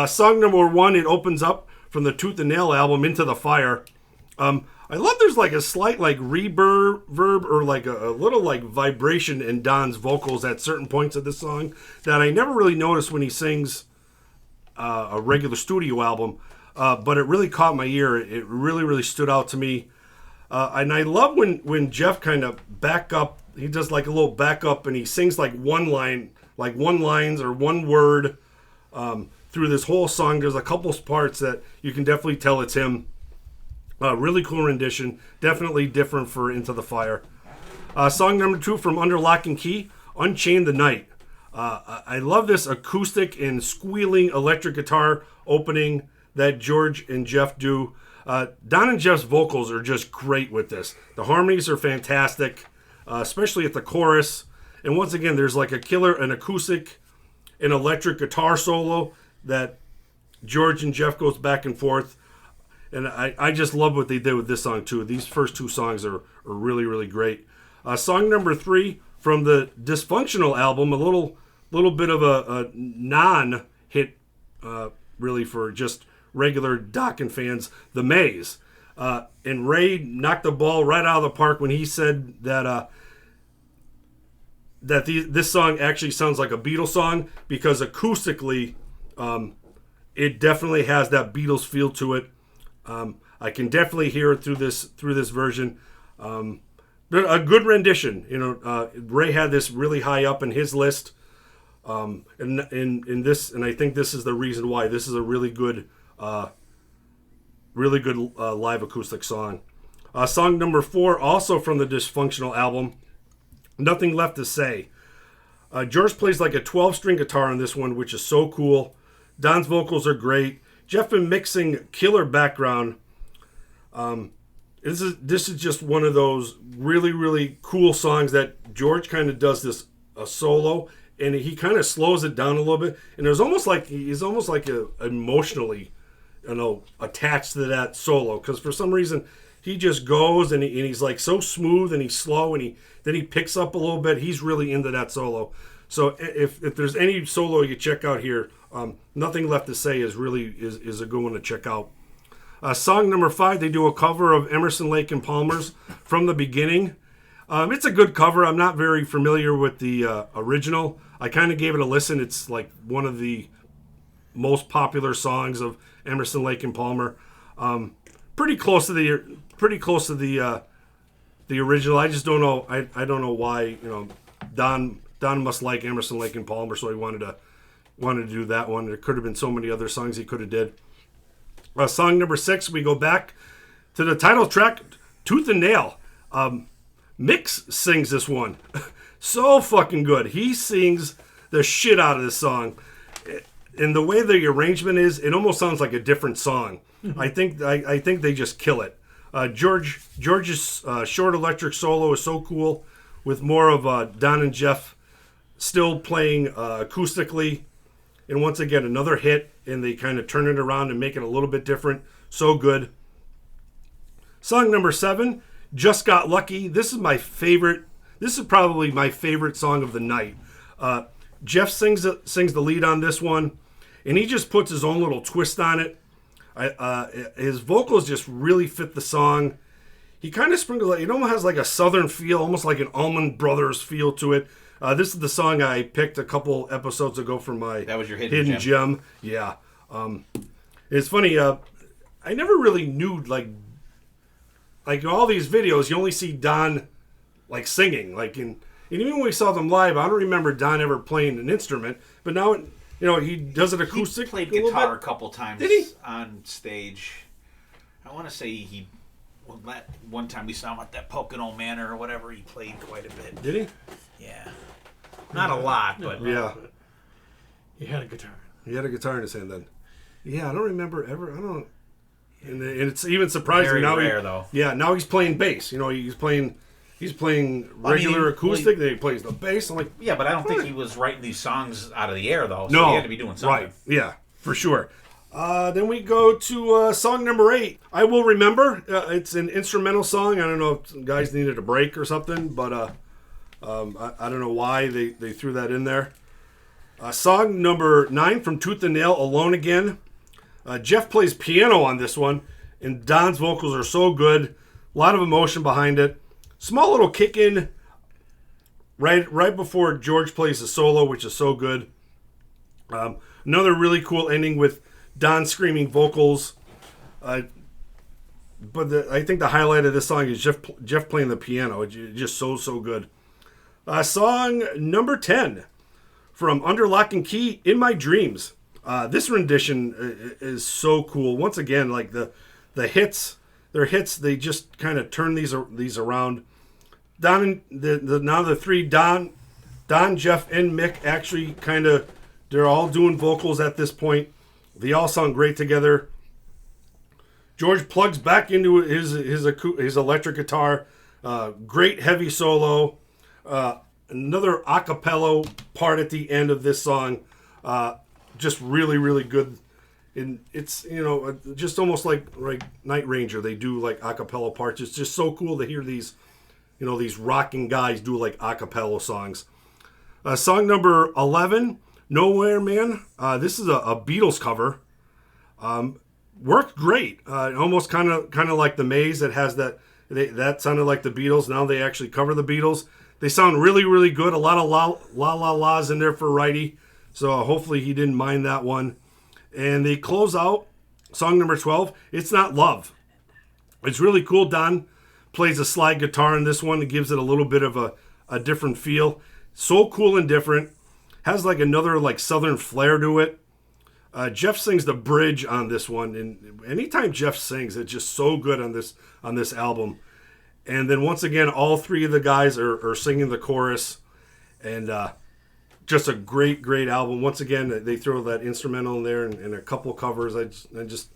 Song number 1, it opens up from the Tooth and Nail album, Into the Fire. I love there's like a slight like reverb or like a little like vibration in Don's vocals at certain points of the song that I never really noticed when he sings a regular studio album, but it really caught my ear. It really, really stood out to me. And I love when Jeff kind of back up, he does like a little back up and he sings like one lines or one word through this whole song. There's a couple parts that you can definitely tell it's him. Really cool rendition. Definitely different for Into the Fire. Song number 2 from Under Lock and Key, Unchain the Night. I love this acoustic and squealing electric guitar opening that George and Jeff do. Don and Jeff's vocals are just great with this. The harmonies are fantastic, especially at the chorus. And once again, there's like an acoustic and electric guitar solo that George and Jeff goes back and forth. And I just love what they did with this song too. These first 2 songs are really, really great. Song number 3 from the Dysfunctional album, a little bit of a non-hit really for just regular Dokken fans, The Maze. And Ray knocked the ball right out of the park when he said that this song actually sounds like a Beatles song because acoustically it definitely has that Beatles feel to it. I can definitely hear it through this version. A good rendition. Ray had this really high up in his list, and I think this is the reason why. This is a really good live acoustic song. Song number 4, also from the Dysfunctional album, Nothing Left to Say. George plays like a 12-string guitar on this one, which is so cool. Don's vocals are great. Jeff been mixing killer background. This is just one of those really, really cool songs that George kind of does a solo, and he kind of slows it down a little bit. And he's almost like emotionally, attached to that solo because for some reason he just goes and he's like so smooth and he's slow and then he picks up a little bit. He's really into that solo. So if there's any solo you check out here, Nothing Left to Say is a good one to check out. Song number 5, they do a cover of Emerson, Lake and Palmer's From the Beginning. It's a good cover. I'm not very familiar with the original. I kind of gave it a listen. It's like one of the most popular songs of Emerson, Lake and Palmer. Pretty close to the original. I just don't know. I don't know why. Don must like Emerson, Lake and Palmer, so he wanted to do that one. There could have been so many other songs he could have did. Song number 6, we go back to the title track, Tooth and Nail. Mix sings this one. So fucking good. He sings the shit out of this song. And the way the arrangement is, it almost sounds like a different song. I think they just kill it. George's short electric solo is so cool, with more of Don and Jeff still playing acoustically. And once again, another hit, and they kind of turn it around and make it a little bit different. So good. Song number 7, Just Got Lucky. This is my favorite. This is probably my favorite song of the night. Jeff sings the lead on this one, and he just puts his own little twist on it. His vocals just really fit the song. He kind of sprinkles, it almost has like a southern feel, almost like an Allman Brothers feel to it. This is the song I picked a couple episodes ago for my that was your hidden gem. Yeah. It's funny, I never really knew, like all these videos, you only see Don, like, singing. And even when we saw them live, I don't remember Don ever playing an instrument. But now, he does it acoustic. He played guitar a couple times on stage. I want to say one time we saw him at that Pocono Manor or whatever, he played quite a bit. Did he? Yeah. Not a lot, but... Yeah. He had a guitar. He had a guitar in his hand then. Yeah, I don't remember ever. I don't... And it's even surprising Very now. Rare, though. Yeah, now he's playing bass. He's playing regular acoustic. Then he plays the bass. I'm like... Yeah, but I don't think he was writing these songs out of the air, though. So no, he had to be doing something. Right. Yeah, for sure. Then we go to song number 8. I Will Remember. It's an instrumental song. I don't know if some guys needed a break or something, but I don't know why they threw that in there. Song number 9 from Tooth and Nail, Alone Again. Jeff plays piano on this one, and Don's vocals are so good. A lot of emotion behind it. Small little kick in right before George plays the solo, which is so good. Another really cool ending with Don screaming vocals. But I think the highlight of this song is Jeff playing the piano. It's just so good. Song number 10 from Under Lock and Key, In My Dreams. This rendition is so cool. Once again, like the hits, their hits, they just kind of turn these around. Don and now the three, Don, Jeff, and Mick actually they're all doing vocals at this point. They all sound great together. George plugs back into his electric guitar. Great heavy solo. Another a cappella part at the end of this song. Just really, really good. And it's, just almost like Night Ranger. They do like a cappella parts. It's just so cool to hear these, these rocking guys do like a cappella songs. Song number 11, Nowhere Man. This is a Beatles cover. Worked great. Almost kind of like the Maze that has that sounded like the Beatles. Now they actually cover the Beatles. They sound really, really good. A lot of la-la-las in there for Wrighty. So hopefully he didn't mind that one. And they close out song number 12, It's Not Love. It's really cool. Don plays a slide guitar in this one. It gives it a little bit of a different feel. So cool and different. Has like another like southern flair to it. Jeff sings the bridge on this one. And anytime Jeff sings, it's just so good on this album. And then once again, all three of the guys are singing the chorus. And just a great, great album. Once again, they throw that instrumental in there and a couple covers. I just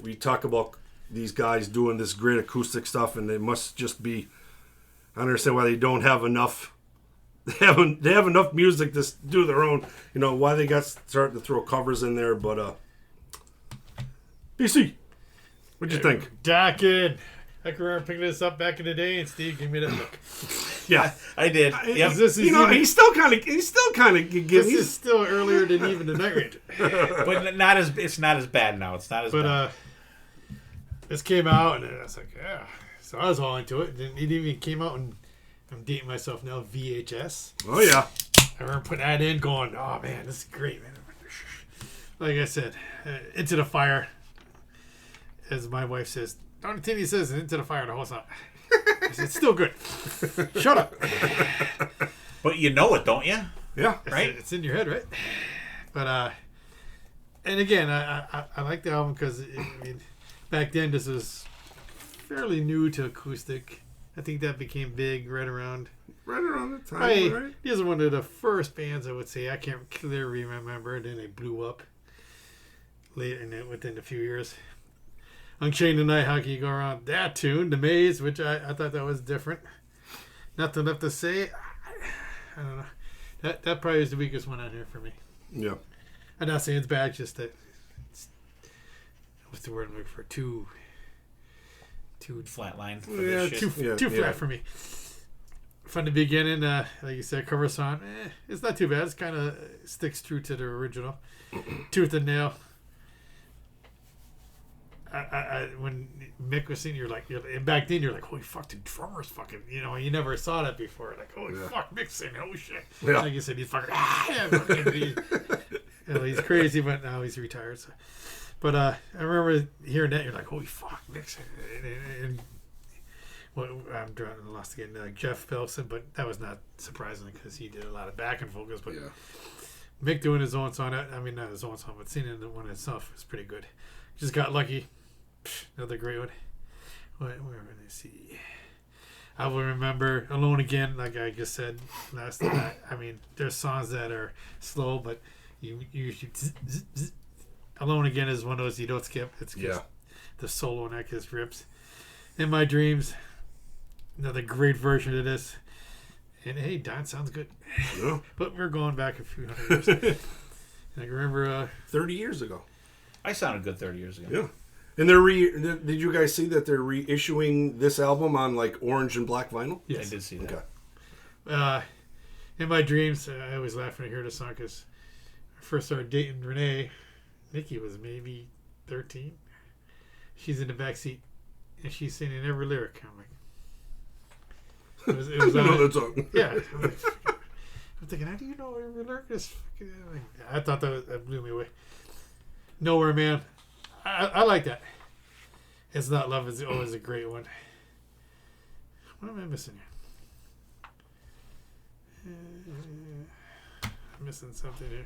we talk about these guys doing this great acoustic stuff, and they must just be, I don't understand why they don't have enough. They have enough music to do their own. Why they got starting to throw covers in there. But BC, what'd you think? Dokken. I can remember picking this up back in the day, and Steve gave me that look. Yeah, I did. Yep. He's still kind of. This is still earlier than even the Night Ranger, but it's not as bad now. It's not as bad. This came out, and I was like, yeah. So I was all into it. And it even came out, and I'm dating myself now, VHS. Oh yeah. I remember putting that in, going, oh man, this is great, man. Like I said, Into the Fire, as my wife says. Don Tini says Into the Fire the whole song. I said, it's still good. Shut up. But you know it, don't you? Yeah. Right? It's in your head, right? But, and again, I like the album because, back then this was fairly new to acoustic. I think that became big right around the time, right? These are one of the first bands I would say. I can't clearly remember. Then they blew up late within a few years. Unchained Tonight, How Can You Go Around That Tune? The Maze, which I thought that was different. Nothing left to say. I don't know. That probably is the weakest one on here for me. Yeah. I'm not saying it's bad, just that what's the word I'm looking for? Too flatline. Too flat for me. From the beginning, like you said, cover song. It's not too bad. It's kind of sticks true to the original. Tooth and Nail. When Mick was singing, and back then you're like, holy fuck, the drummer's fucking, you never saw that before. Like, holy fuck, Mick's singing, oh shit. Yeah. Like you said, he's fucking, he's crazy, but now he's retired. So. But I remember hearing that, you're like, holy fuck, Mick's and I'm drawing the lost again, Jeff Pelson, but that was not surprising because he did a lot of backing vocals. But Mick doing his own song, not his own song, but singing the one itself was pretty good. Just got lucky. Another great one. Where would I see? I will remember Alone Again, like I just said last time. There's songs that are slow, but you should. Alone Again is one of those you don't skip. It's just the solo and that just rips. In My Dreams, another great version of this. And hey, Don sounds good. Yeah. But we're going back a few hundred years. I can remember 30 years ago. I sounded good 30 years ago. Yeah. And did you guys see that they're reissuing this album on like orange and black vinyl? Yes. I did see that. Okay. In my dreams, I always laugh when I hear this song because I first started dating Renee. Nikki was maybe 13. She's in the back seat and she's singing every lyric. I'm like, it was I on know it. that song. Yeah. I'm thinking, how do you know every lyric? I thought that blew me away. Nowhere, man. I like that. It's Not Love is always a great one. What am I missing here? I'm missing something here.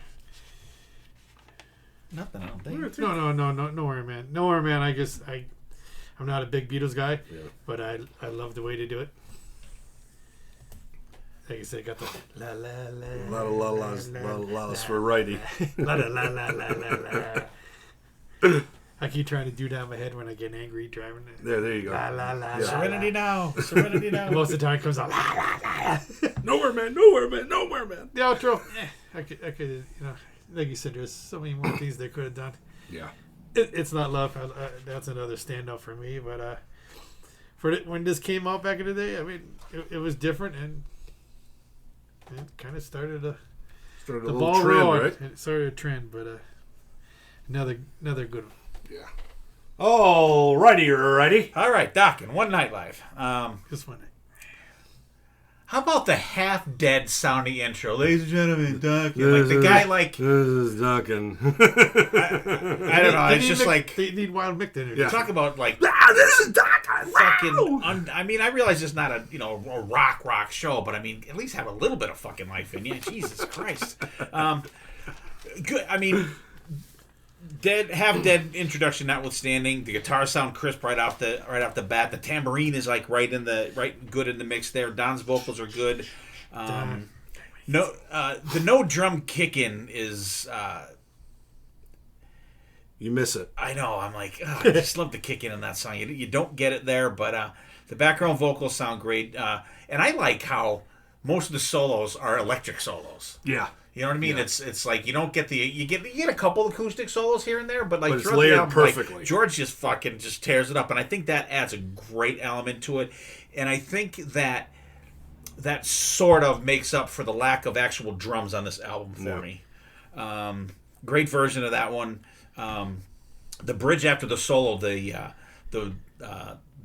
Nothing, I don't think. No. Nowhere, man. Nowhere, man. I guess I'm not a big Beatles guy, but I love the way they do it. Like I said, got the la la la. A lot of la's for righty. La la la la la la. I keep trying to do that in my head when I get angry driving. There you go. La la la. Yeah. Serenity now. Serenity now. Most of the time it comes out. La la la. Nowhere, man. The outro. I could, like you said, there's so many more things they could have done. Yeah. It's Not Love. That's another standout for me. But when this came out back in the day, I mean, it was different and it kind of started the little ball trend, rolling. right? It started a trend, but another good one. Yeah. All righty. All right, Dokken, One Night Live. This one. How about the half-dead sounding intro? Ladies and gentlemen, Dokken. Like the guy, like... This is Dokken. I don't know, it's just like... They need Wild Mick to Yeah. Talk about, like... This is Dokken. Fucking... I mean, I realize it's not a rock show, but I mean, at least have a little bit of fucking life in you. Jesus Christ. Good. I mean... Half-dead introduction notwithstanding, the guitars sound crisp right off the bat. The tambourine is like good in the mix there. Don's vocals are good. The no drum kick-in is You miss it. I know. I'm like, I just love the kick-in that song. You don't get it there, but the background vocals sound great. And I like how most of the solos are electric solos. Yeah. You know what I mean? Yeah. It's like you don't get you get a couple acoustic solos here and there, but like But it's throughout the layered album, perfectly. Like, George just tears it up, and I think that adds a great element to it. And I think that sort of makes up for the lack of actual drums on this album for me. Great version of that one. The bridge after the solo, the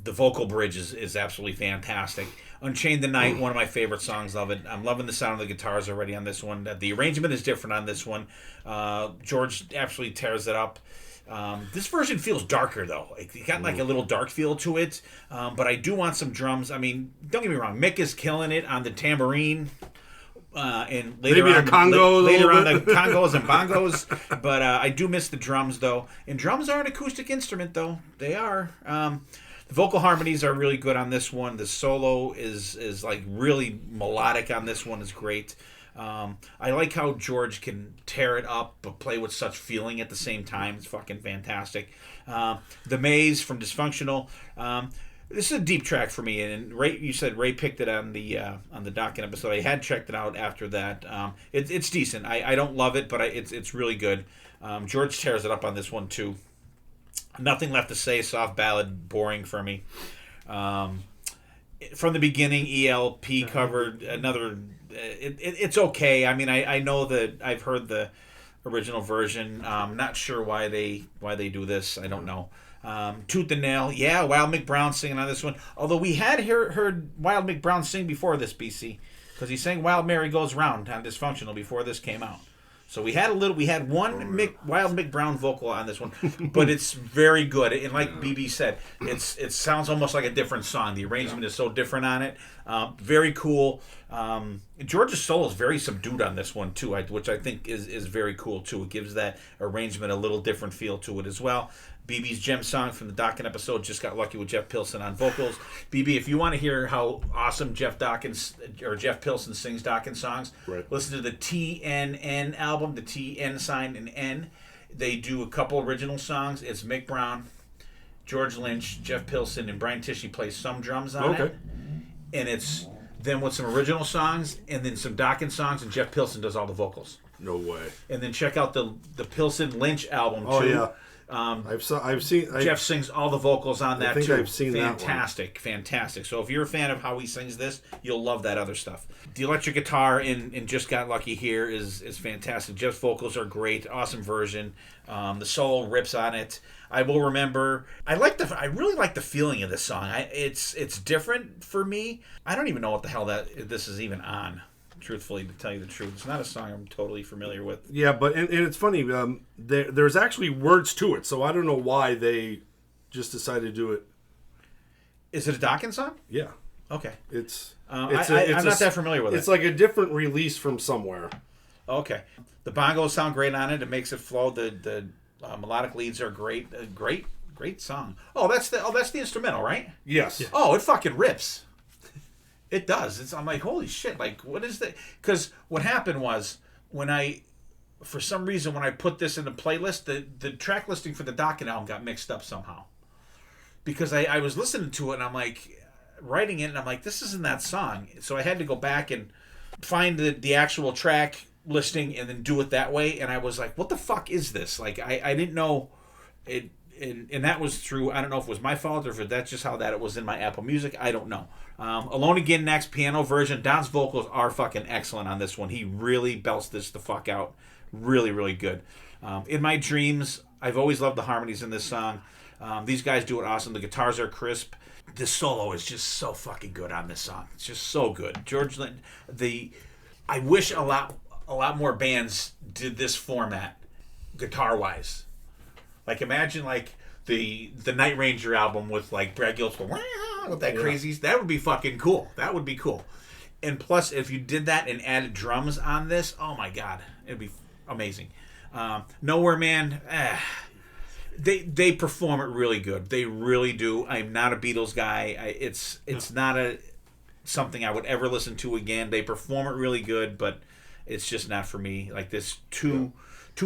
vocal bridge is absolutely fantastic. Unchained the Night, one of my favorite songs of it. I'm loving the sound of the guitars already on this one. The arrangement is different on this one. George absolutely tears it up. This version feels darker, though. It got like a little dark feel to it. But I do want some drums. I mean, don't get me wrong. Mick is killing it on the tambourine. And later Maybe on, a congo later on little the congos and bongos. But I do miss the drums, though. And drums are an acoustic instrument, though. They are. The vocal harmonies are really good on this one. The solo is like really melodic on this one. Is great. I like how George can tear it up but play with such feeling at the same time. It's fucking fantastic. The Maze from Dysfunctional. This is a deep track for me, and Ray, you said Ray picked it on the Dokken episode. I had checked it out after that. It's decent. I don't love it, but it's really good. George tears it up on this one too. Nothing Left to Say, soft ballad, boring for me. From the Beginning, ELP covered another. It's okay. I mean, I know that I've heard the original version. Not sure why they do this. I don't know. Tooth and Nail, yeah. Wild Mick Brown singing on this one. Although we had heard Wild Mick Brown sing before this, BC, because he sang Wild Mary Goes Round on Dysfunctional before this came out. So we had one Wild Mick Brown vocal on this one, but it's very good. And like BB said, it sounds almost like a different song. The arrangement is so different on it. Very cool. George's solo is very subdued on this one too, which I think is very cool too. It gives that arrangement a little different feel to it as well. BB's gem song from the Dokken episode, Just Got Lucky with Jeff Pilson on vocals. BB, if you want to hear how awesome Jeff Pilson sings Dokken songs, right, listen to the TNN album, the TN sign and N. They do a couple original songs. It's Mick Brown, George Lynch, Jeff Pilson, and Brian Tishy plays some drums on it. And it's them with some original songs and then some Dokken songs, and Jeff Pilson does all the vocals. No way. And then check out the Pilson Lynch album too. Oh yeah. I've seen Jeff sings all the vocals on that think too. I've seen that one. Fantastic. So if you're a fan of how he sings this, you'll love that other stuff. The electric guitar in Just Got Lucky Here is fantastic. Jeff's vocals are great. Awesome version. The soul rips on it. I will remember. I really like the feeling of this song. It's different for me. I don't even know what the hell this is even on. Truthfully, to tell you the truth, it's not a song I'm totally familiar with. Yeah, but and it's funny. There's actually words to it, so I don't know why they just decided to do it. Is it a Dokken song? Yeah. Okay. I'm not that familiar with it. It's like a different release from somewhere. Okay. The bongos sound great on it. It makes it flow. The melodic leads are great. Great song. That's the instrumental, right? Yes. Yeah. Oh, it fucking rips. It does. I'm like, holy shit! Like, what is that? Because what happened was for some reason, when I put this in the playlist, the track listing for the Dokken album got mixed up somehow. Because I was listening to it and I'm like, writing it and I'm like, this isn't that song. So I had to go back and find the actual track listing and then do it that way. And I was like, what the fuck is this? Like, I didn't know it. And that was through, I don't know if it was my fault or if that's just how that it was in my Apple Music. I don't know. Alone Again next, piano version. Don's vocals are fucking excellent on this one. He really belts this the fuck out. Really, really good. In My Dreams, I've always loved the harmonies in this song. These guys do it awesome. The guitars are crisp. The solo is just so fucking good on this song. It's just so good. George Lynn, I wish a lot more bands did this format guitar-wise. Like, imagine, like, the Night Ranger album with, like, Brad Gillis with that crazy... That would be fucking cool. That would be cool. And plus, if you did that and added drums on this, oh, my God. It'd be amazing. Nowhere Man, they perform it really good. They really do. I'm not a Beatles guy. It's not something I would ever listen to again. They perform it really good, but it's just not for me. Like, this two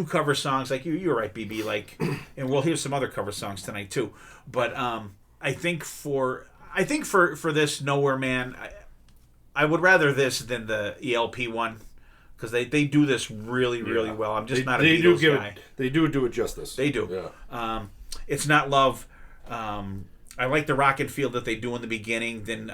cover songs, like you're right, BB, like, and we'll hear some other cover songs tonight too. But I think for this Nowhere Man, I would rather this than the ELP one, because they do this really well. I'm just not a Beatles guy. They do it justice. They do. Yeah. It's Not Love. I like the rock and feel that they do in the beginning. Then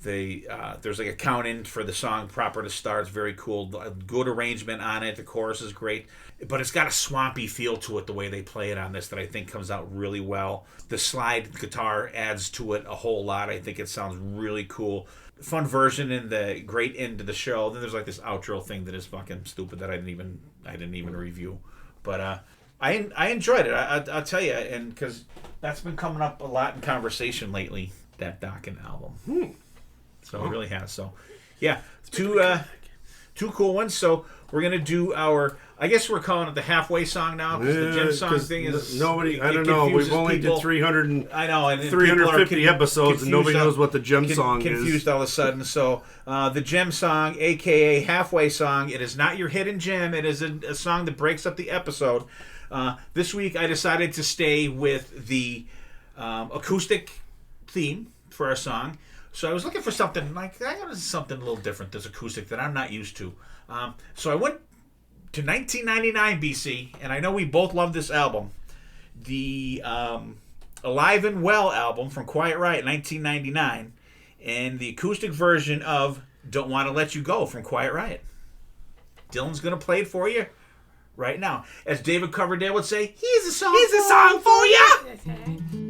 there's like a count in for the song Proper to Start. It's very cool. A good arrangement on it. The chorus is great. But it's got a swampy feel to it, the way they play it on this, that I think comes out really well. The slide guitar adds to it a whole lot. I think it sounds really cool. Fun version and the great end to the show. Then there's like this outro thing that is fucking stupid that I didn't even review. But I enjoyed it. I'll tell you, and because that's been coming up a lot in conversation lately, that Dokken album. So it really has. So yeah, two cool ones. So we're gonna do I guess we're calling it the halfway song now, because the Jim song thing is nobody. I don't know. We've only did 300. And 350 episodes, and nobody knows what the Gem song is. Confused all of a sudden. So the Gem song, aka halfway song, it is not your hidden gem. It is a song that breaks up the episode. This week I decided to stay with the acoustic theme for our song. So I was looking for something like, I got something a little different that's acoustic that I'm not used to. So I went to 1999 BC, and I know we both love this album. The Alive and Well album from Quiet Riot, 1999, and the acoustic version of Don't Want to Let You Go from Quiet Riot. Dylan's going to play it for you right now. As David Coverdale would say, here's a song for you!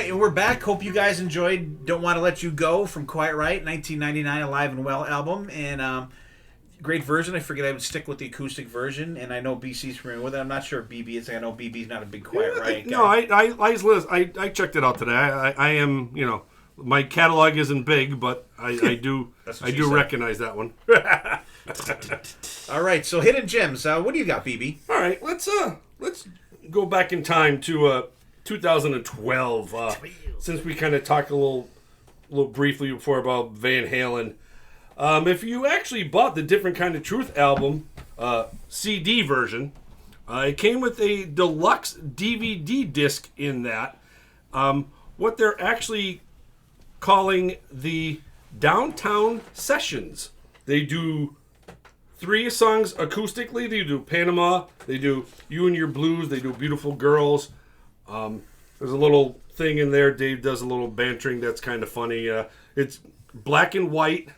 right, and we're back. Hope you guys enjoyed Don't Want to Let You Go from Quiet Wright, 1999 Alive and Well album. And great version. I figured I would stick with the acoustic version, and I know BC's familiar with it. I'm not sure if BB is. I know BB's not a big Quiet Wright guy. No, I checked it out today. I am, my catalog isn't big, but I do recognize that one. All right, so Hidden Gems. What do you got, BB? All right, let's go back in time to 2012. Since we kind of talked a little briefly before about Van Halen. If you actually bought the Different Kind of Truth album CD version, it came with a deluxe DVD disc in that. What they're actually calling the Downtown Sessions. They do 3 songs acoustically. They do Panama. They do You and Your Blues. They do Beautiful Girls. There's a little thing in there. Dave does a little bantering that's kind of funny. It's black and white.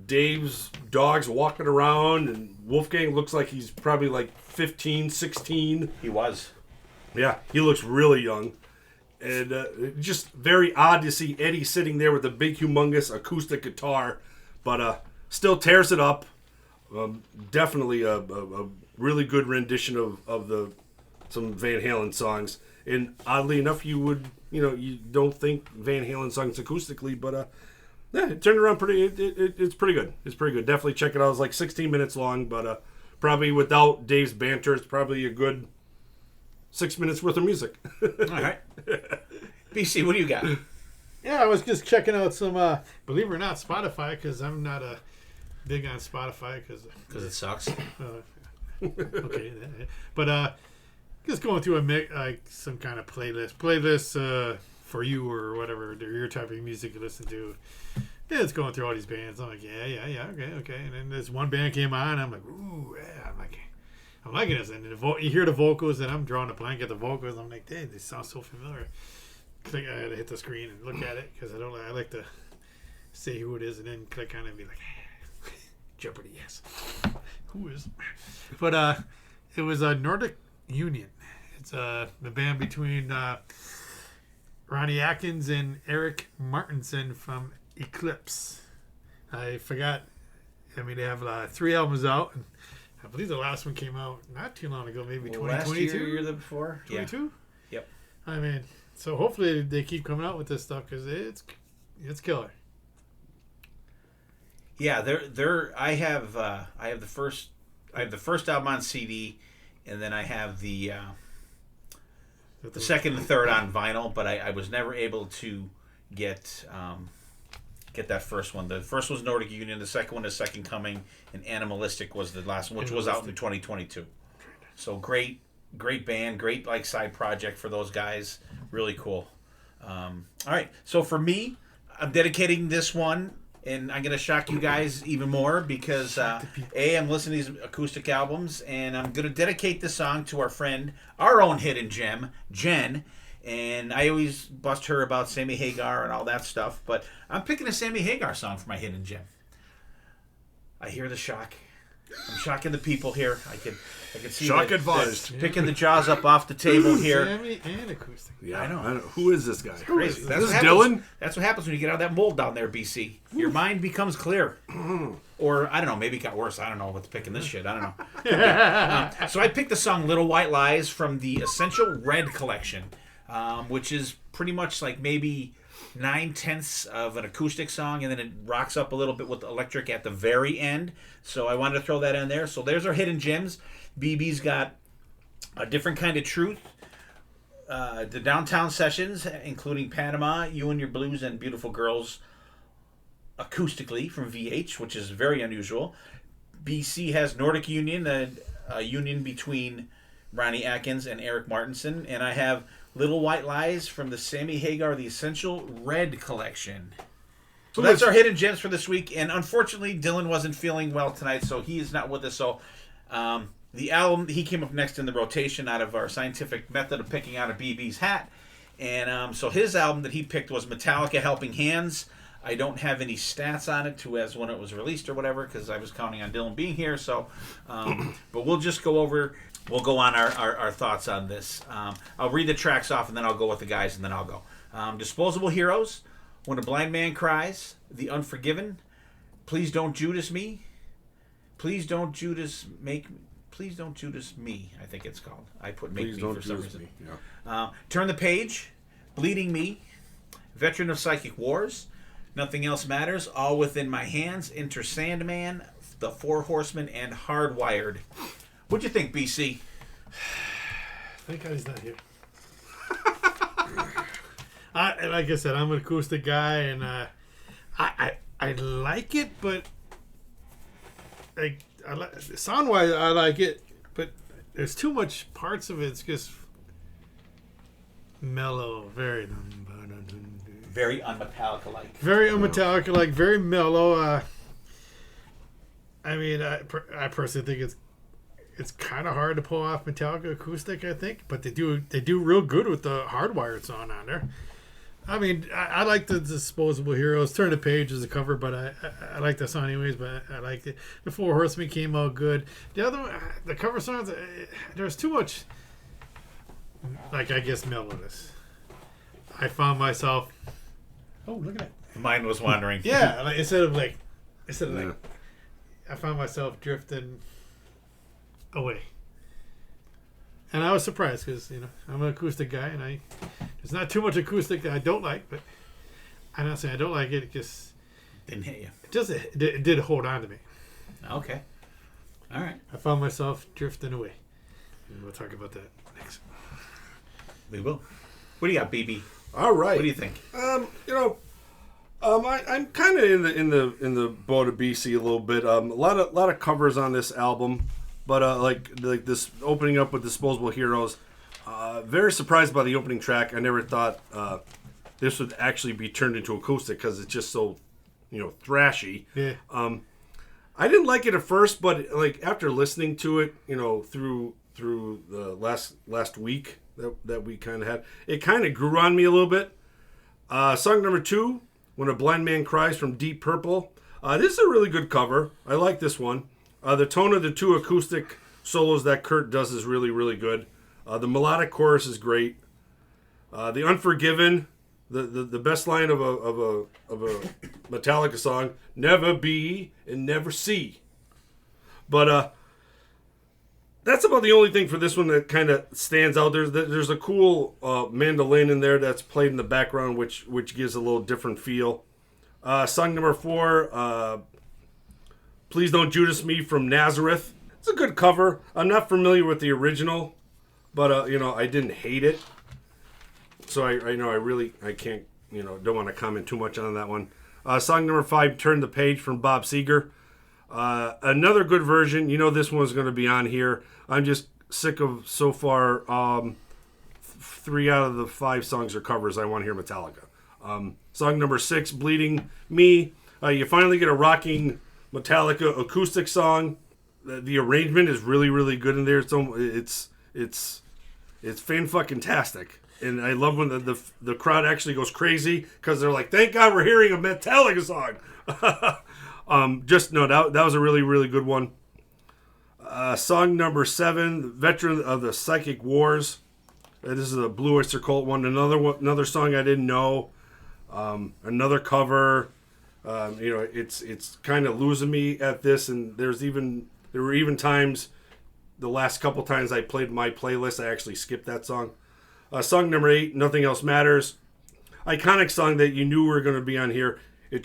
Dave's dog's walking around, and Wolfgang looks like he's probably like 15, 16. He was. Yeah, he looks really young. And just very odd to see Eddie sitting there with a big, humongous acoustic guitar, but still tears it up. Definitely a really good rendition of some Van Halen songs. And oddly enough, you don't think Van Halen songs acoustically, but yeah, it turned around pretty. It's pretty good. It's pretty good. Definitely check it out. It's like 16 minutes long, but probably without Dave's banter, it's probably a good 6 minutes worth of music. All right. BC, what do you got? Yeah, I was just checking out some, believe it or not, Spotify, because I'm not big on Spotify. Because it sucks. Okay. But just going through some kind of playlist for you or whatever, your type of music you listen to. Yeah, it's going through all these bands. I'm like, yeah, okay. And then this one band came on. I'm like, ooh, yeah. I'm liking this. And you hear the vocals, and I'm drawing a blank at the vocals. I'm like, dang, they sound so familiar. Click, I had to hit the screen and look at it because I like to say who it is and then click on it and be like, Jeopardy, yes. Who is? But it was Nordic Union. It's the band between Ronnie Atkins and Eric Martinson from Eclipse. I forgot. I mean, they have 3 albums out, and I believe the last one came out not too long ago, maybe 2022. Last year the before? 22? Yeah. Yep. I mean, so hopefully they keep coming out with this stuff because it's killer. Yeah, I have the first album on CD, and then I have the second and third on vinyl, but I was never able to get that first one. The first was Nordic Union, the second one is Second Coming, and Animalistic was the last one, which was out in 2022. So great band, great like side project for those guys. Really cool. All right, so for me, I'm dedicating this one, and I'm gonna shock you guys even more because I'm listening to these acoustic albums, and I'm gonna dedicate this song to our friend, our own hidden gem, Jen. And I always bust her about Sammy Hagar and all that stuff, but I'm picking a Sammy Hagar song for my hidden gem. I hear the shock. I'm shocking the people here. I can see shock advised. Picking the jaws up off the table here. Sammy and acoustic. Yeah, I know. Who is this guy? Crazy. Is this Dylan? That's what happens when you get out of that mold down there, BC. Your mind becomes clear. Or, I don't know, maybe it got worse. I don't know what's picking this shit. I don't know. So I picked the song Little White Lies from the Essential Red collection, which is pretty much like maybe 9/10 of an acoustic song, and then it rocks up a little bit with the electric at the very end. So I wanted to throw that in there. So there's our hidden gems. BB's got A Different Kind of Truth, the Downtown Sessions, including Panama, You and Your Blues, and Beautiful Girls acoustically from VH, which is very unusual. BC has Nordic Union, a union between Ronnie Atkins and Eric Martinson, and I have Little White Lies from the Sammy Hagar, the Essential Red collection. So that's our hidden gems for this week. And unfortunately, Dylan wasn't feeling well tonight, so he is not with us. So the album, he came up next in the rotation out of our scientific method of picking out a BB's hat. And so his album that he picked was Metallica Helping Hands. I don't have any stats on it to as when it was released or whatever because I was counting on Dylan being here. So, but we'll just go over. We'll go on our thoughts on this. I'll read the tracks off and then I'll go with the guys and then I'll go. Disposable Heroes, When a Blind Man Cries, The Unforgiven, Please Don't Judas Me, Please Don't Judas Me, I think it's called. I put Make Please Me Don't for some Judas reason. Me. Yeah. Turn the Page, Bleeding Me, Veteran of Psychic Wars, Nothing Else Matters, All Within My Hands, Enter Sandman, The Four Horsemen, and Hardwired. What'd you think, BC? Thank God he's not here. Like I said, I'm an acoustic guy, and I like it, but sound wise, I like it, but there's too much parts of it. It's just mellow, very unmetallica-like. Very unmetallica-like, very mellow. I mean, I personally think it's kind of hard to pull off Metallica acoustic, I think, but they do real good with the Hardwired song on there. I mean, I like the Disposable Heroes. Turn the Page is a cover, but I like that song anyways. But I liked it. The Four Horsemen came out good. The other one, the cover songs, there's too much, like, I guess, mellowness. I found myself. Oh, look at that! Mine was wandering. Yeah, like, instead of like, I found myself drifting away. And I was surprised because, I'm an acoustic guy and there's not too much acoustic that I don't like, but I'm not saying I don't like it. It just didn't hit you. It did hold on to me. Okay. All right. I found myself drifting away. And we'll talk about that next. We will. What do you got, BB? All right. What do you think? I'm kind of in the boat of BC a little bit. A lot of covers on this album, but like this opening up with Disposable Heroes. Very surprised by the opening track. I never thought this would actually be turned into acoustic because it's just so, thrashy. Yeah. I didn't like it at first, but like after listening to it, through the last week that we kind of had, it kind of grew on me a little bit. Song number 2, When a Blind Man Cries from Deep Purple. This is a really good cover. I like this one. The tone of the 2 acoustic solos that Kurt does is really, really good. The melodic chorus is great. The Unforgiven, the best line of a Metallica song, never be and never see. But that's about the only thing for this one that kind of stands out. There's a cool mandolin in there that's played in the background, which gives a little different feel. Song number 4, Please Don't Judas Me from Nazareth. It's a good cover. I'm not familiar with the original, but I didn't hate it. So I can't, don't want to comment too much on that one. Song number 5, Turn the Page from Bob Seger. Another good version. This one's going to be on here. I'm just sick of so far. 3 out of the 5 songs are covers. I want to hear Metallica. Song number 6, Bleeding Me. You finally get a rocking Metallica acoustic song. The arrangement is really, really good in there. It's fan-fucking-tastic. And I love when the crowd actually goes crazy because they're like, thank God we're hearing a Metallica song. That was a really, really good one. Song number 7, Veteran of the Psychic Wars. This is a Blue Oyster Cult one. Another song I didn't know. Another cover. It's kind of losing me at this, and there were even times, the last couple times I played my playlist, I actually skipped that song. Song number 8, Nothing Else Matters. Iconic song that you knew were going to be on here. It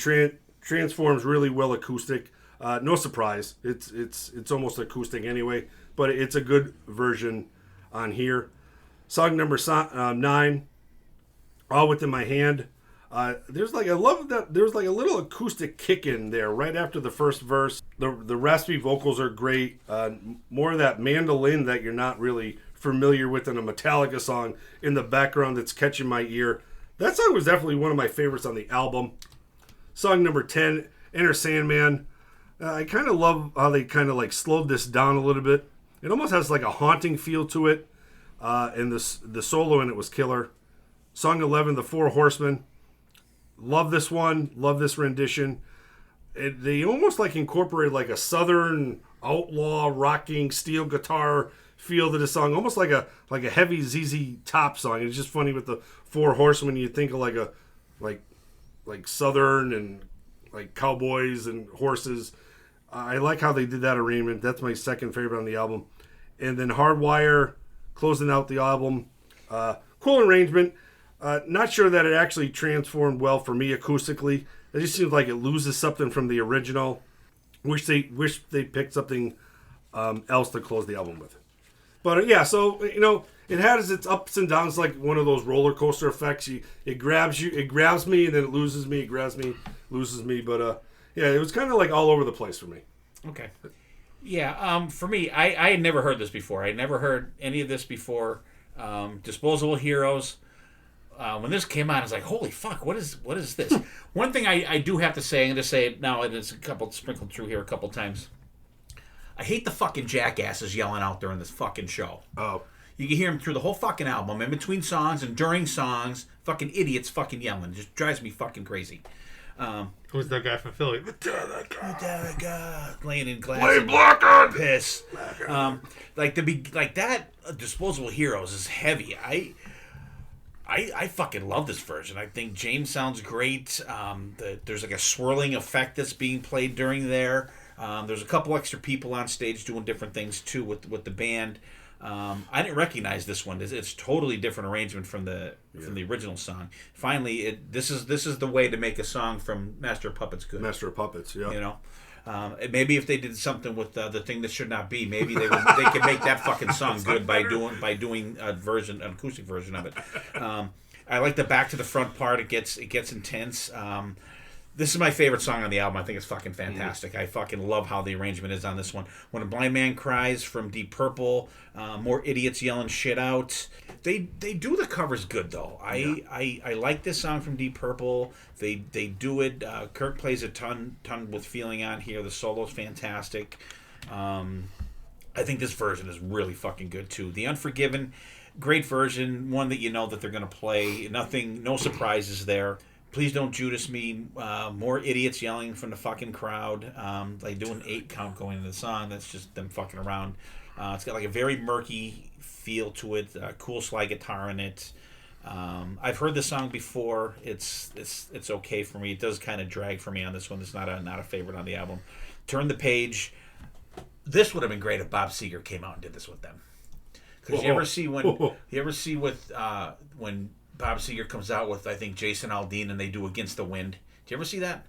transforms really well acoustic. No surprise. It's almost acoustic anyway, but it's a good version on here. Song number 9, All Within My Hand. I love that there's like a little acoustic kick in there right after the first verse. The raspy vocals are great. More of that mandolin that you're not really familiar with in a Metallica song in the background that's catching my ear. That song was definitely one of my favorites on the album. Song number 10, Enter Sandman. I kind of love how they kind of like slowed this down a little bit. It almost has like a haunting feel to it. And the solo in it was killer. Song 11, The Four Horsemen. love this one. Love this rendition. They almost like incorporated like a southern outlaw rocking steel guitar feel to the song, almost like a heavy ZZ Top song. It's just funny with the Four Horsemen. You think of like southern and like cowboys and horses. I like how they did that arrangement. That's my second favorite on the album. And then Hardwire closing out the album. Cool arrangement. Not sure that it actually transformed well for me acoustically. It just seems like it loses something from the original. Wish they picked something else to close the album with. But yeah, so it has its ups and downs, like one of those roller coaster effects. It grabs me, and then it loses me. It grabs me, loses me. But yeah, it was kind of like all over the place for me. Okay. Yeah. For me, I had never heard this before. I had never heard any of this before. Disposable Heroes. When this came out, I was like, "Holy fuck! What is this?" One thing I do have to say, I'm going to say it now, and it's a couple sprinkled through here a couple times. I hate the fucking jackasses yelling out during this fucking show. Oh, you can hear them through the whole fucking album, in between songs and during songs. Fucking idiots, fucking yelling, just drives me fucking crazy. Who's that guy from Philly? Metallica, laying in glass. Play Blocker! Piss. Like that. Disposable Heroes is heavy. I fucking love this version. I think James sounds great. There's like a swirling effect that's being played during there. There's a couple extra people on stage doing different things too with the band. I didn't recognize this one. It's totally different arrangement from the original song. Finally, this is the way to make a song from Master of Puppets good. Master of Puppets, yeah. Maybe if they did something with the thing that should not be, maybe they could make that fucking song good by doing an acoustic version of it. I like the back to the front part. It gets intense. This is my favorite song on the album. I think it's fucking fantastic. I fucking love how the arrangement is on this one. When a Blind Man Cries from Deep Purple, more idiots yelling shit out. They do the covers good though. I like this song from Deep Purple. They do it. Kirk plays a ton with feeling on here. The solo's fantastic. I think this version is really fucking good too. The Unforgiven, great version. One that you know that they're gonna play. No surprises there. Please Don't Judas Me. More idiots yelling from the fucking crowd. They do an 8 count going into the song. That's just them fucking around. It's got like a very murky feel to it. Cool slide guitar in it. I've heard this song before. It's okay for me. It does kind of drag for me on this one. It's not a favorite on the album. Turn the Page. This would have been great if Bob Seger came out and did this with them. Because you ever see when Bob Seger comes out with, I think, Jason Aldean, and they do Against the Wind. Do you ever see that?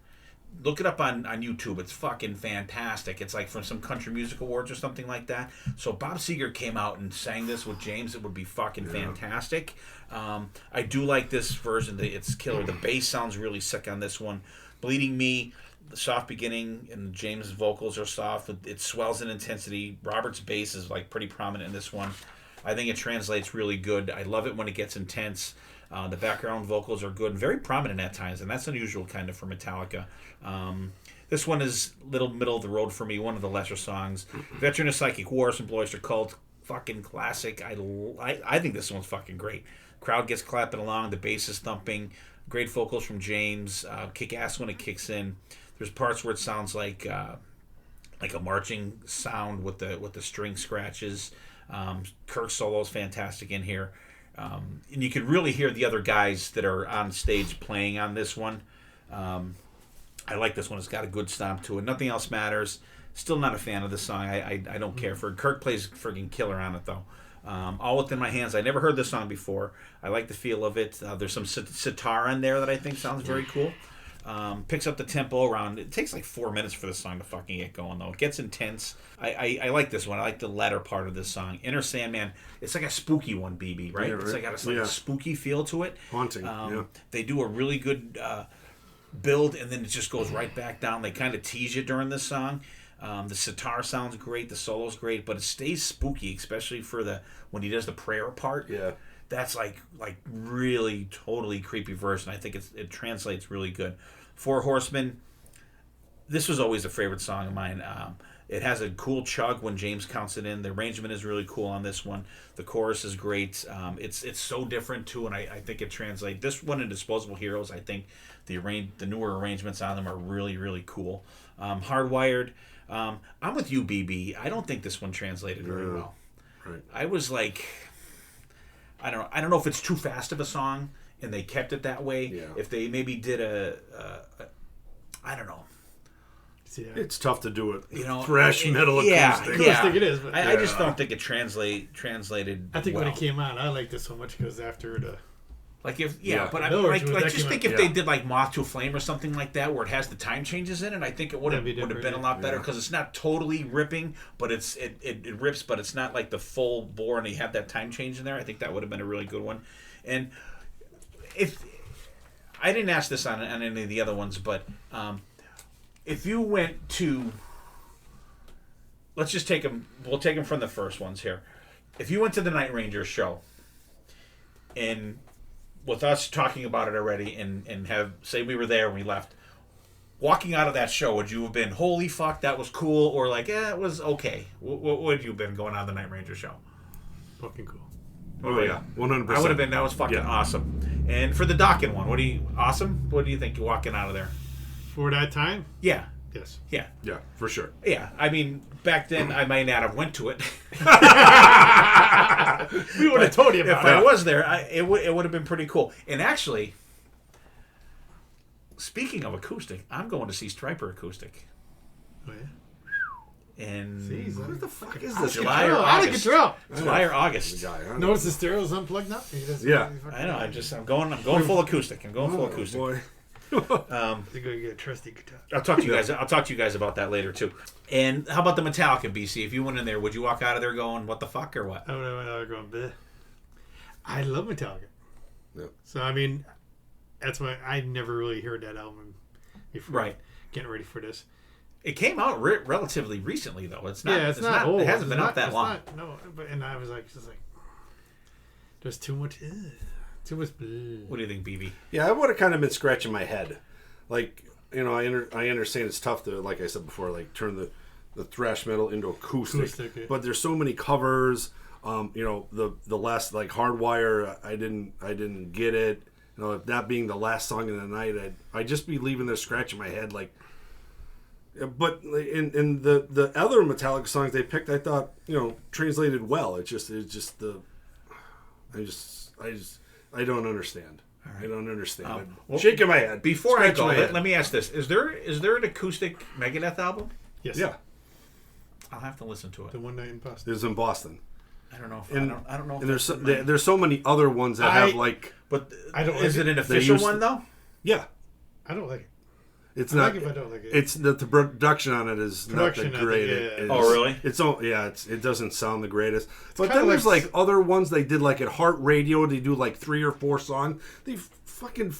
Look it up on YouTube. It's fucking fantastic. It's like from some country music awards or something like that. So Bob Seger came out and sang this with James. It would be fucking fantastic. I do like this version. It's killer. The bass sounds really sick on this one. Bleeding Me, the soft beginning, and James' vocals are soft. It swells in intensity. Robert's bass is like pretty prominent in this one. I think it translates really good. I love it when it gets intense. The background vocals are good and very prominent at times, and that's unusual kind of for Metallica. This one is little middle of the road for me, one of the lesser songs. Veteran of Psychic Wars and Blue Oyster Cult, fucking classic. I think this one's fucking great. Crowd gets clapping along, the bass is thumping, great vocals from James, kick ass when it kicks in. There's parts where it sounds like a marching sound with the string scratches. Kirk's solo is fantastic in here. And you can really hear the other guys that are on stage playing on this one. I like this one. It's got a good stomp to it. Nothing Else Matters. Still not a fan of the song. I don't care for it. Kirk plays friggin' killer on it, though. All Within My Hands. I never heard this song before. I like the feel of it. There's some sitar in there that I think sounds very cool. Picks up the tempo around. It takes like 4 minutes for the song to fucking get going, though. It gets intense. I like this one. I like the latter part of this song. Inner Sandman. It's like a spooky one, BB, right? Yeah, right. It's got a spooky feel to it. Haunting. Yeah. They do a really good build, and then it just goes right back down. They kind of tease you during this song. The sitar sounds great. The solo's great, but it stays spooky, especially for when he does the prayer part. Yeah. That's like really totally creepy version. I think it translates really good. Four Horsemen. This was always a favorite song of mine. It has a cool chug when James counts it in. The arrangement is really cool on this one. The chorus is great. It's so different too, and I think it translates. This one in Disposable Heroes, I think the newer arrangements on them are really, really cool. Hardwired, I'm with you, BB. I don't think this one translated very well. Right. I was like, I don't know if it's too fast of a song and they kept it that way. Yeah. If they maybe did I don't know. Yeah. It's tough to do it. Metal Yeah, acoustic. yeah. I think it is, but I just don't think it translated. I think well. when it came out, I liked it so much because after the But I In mean, other words, just that think came if out- they did like Moth to a Flame or something like that, where it has the time changes in it, I think it would have That'd be been a different, lot better yeah. because it's not totally ripping, but it rips, but it's not like the full bore, and you have that time change in there. I think that would have been a really good one. And if I didn't ask this on any of the other ones, but if you went to, let's just take them. We'll take them from the first ones here. If you went to the Night Ranger show, and with us talking about it already, and have say we were there and we left, walking out of that show, would you have been holy fuck that was cool, or like it was okay? What would you have been going on the Night Ranger show? fucking cool. Oh yeah, 100%. I would have been. That was fucking awesome. And for the Dokken one, awesome? What do you think you're walking out of there? For that time, Yeah, yes. yeah. Yeah, for sure. Yeah, I mean, back then I might not have went to it. We would have told you If about I it. was there, it would have been pretty cool. And actually, speaking of acoustic, I'm going to see Striper Acoustic. Oh, yeah. In What the fuck is this July guy? or Out of August. control. July or August. Guy, huh? Notice the stereo's unplugged now. Yeah. I know. I'm going full acoustic. I'm going full acoustic. Boy. They're going to get a trusty guitar. I'll talk to you guys. I'll talk to you guys about that later too. And how about the Metallica, BC? If you went in there, would you walk out of there going, "What the fuck" or what? I don't know. They're going. Bleh. I love Metallica. Yeah. So I mean, that's why I never really heard that album before. Right. Getting ready for this. It came out relatively recently, though. It's not. Yeah, it's not old. It hasn't It's been out not- that it's long. not- no, and I was like, just like, there's too much. Too much. Bleh. What do you think, BB? Yeah, I would have kind of been scratching my head. Like, I understand it's tough to, like I said before, like turn the thrash metal into acoustic. Acoustic, yeah. But there's so many covers. The last like Hardwire, I didn't get it. That being the last song of the night, I'd just be leaving there scratching my head like. But in the other Metallica songs they picked, I thought translated well. I don't understand. I don't understand. well, Shaking my head. Before I Scratching go, my head. let me ask this: Is there an acoustic Megadeth album? Yes. Yeah, I'll have to listen to it. The One Night in Boston. it was in Boston. I don't know. And, I don't know. If And there's that's so, there's so many other ones that have like but I don't is like it an it. official used one to- though? yeah. I don't like it. It's I not. like it, but I don't like it. It's the production on it is Production, not I the think, greatest. yeah. Oh, really? It doesn't sound the greatest. But kinda then there's like- like other ones they did like at Heart Radio. They do like 3 or 4 songs. They fucking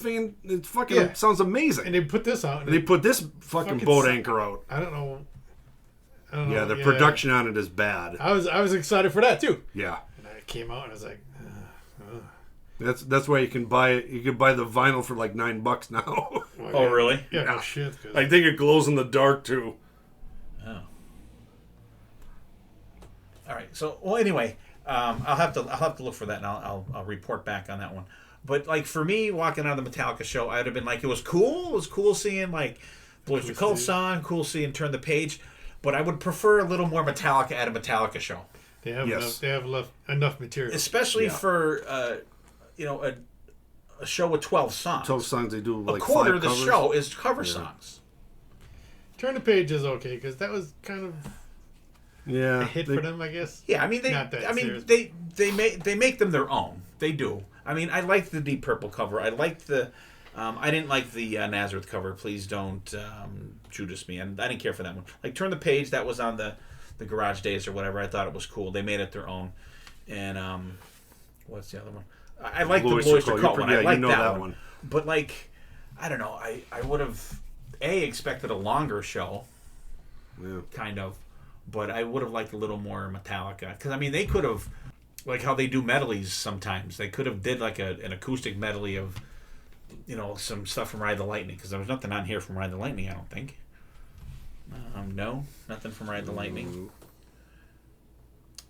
it fucking Yeah. sounds amazing. And they put this out. And They put this fucking Fucking boat suck. anchor out. I don't know. Yeah, the production on it is bad. I was excited for that too. Yeah. And it came out and I was like, That's why you can buy it. You can buy the vinyl for like $9 now. Oh, really? yeah, no shit. 'Cause I think it glows in the dark too. Oh. All right. So, well, anyway, I'll have to look for that, and I'll report back on that one. But like for me, walking out of the Metallica show, I'd have been like, it was cool. It was cool seeing like Boys to Cold song, cool seeing Turn the Page. But I would prefer a little more Metallica at a Metallica show, they have Yes. enough. They have enough material. especially Yeah. for a show with 12 songs. 12 songs they do a like quarter 5 of the covers. show is cover songs. Turn the Page is okay because that was kind of Yeah. a hit they- for them, I guess. Yeah, I mean Not that serious. they make them their own. They do. I mean, I liked the Deep Purple cover. I liked the I didn't like the Nazareth cover. Please don't Judas me. And I didn't care for that one. Like Turn the Page, that was on the Garage Days or whatever. I thought it was cool. They made it their own. And what's the other one? I like the Boys Boys to to Call. Call one. Yeah, I you like know that, that one. one. But like, I don't know. I would have expected a longer show, Yeah. kind of, but I would have liked a little more Metallica because I mean they could have, like how they do medleys sometimes. They could have did like an acoustic medley of, some stuff from Ride the Lightning because there was nothing on here from Ride the Lightning. I don't think. No, nothing from Ride the Lightning.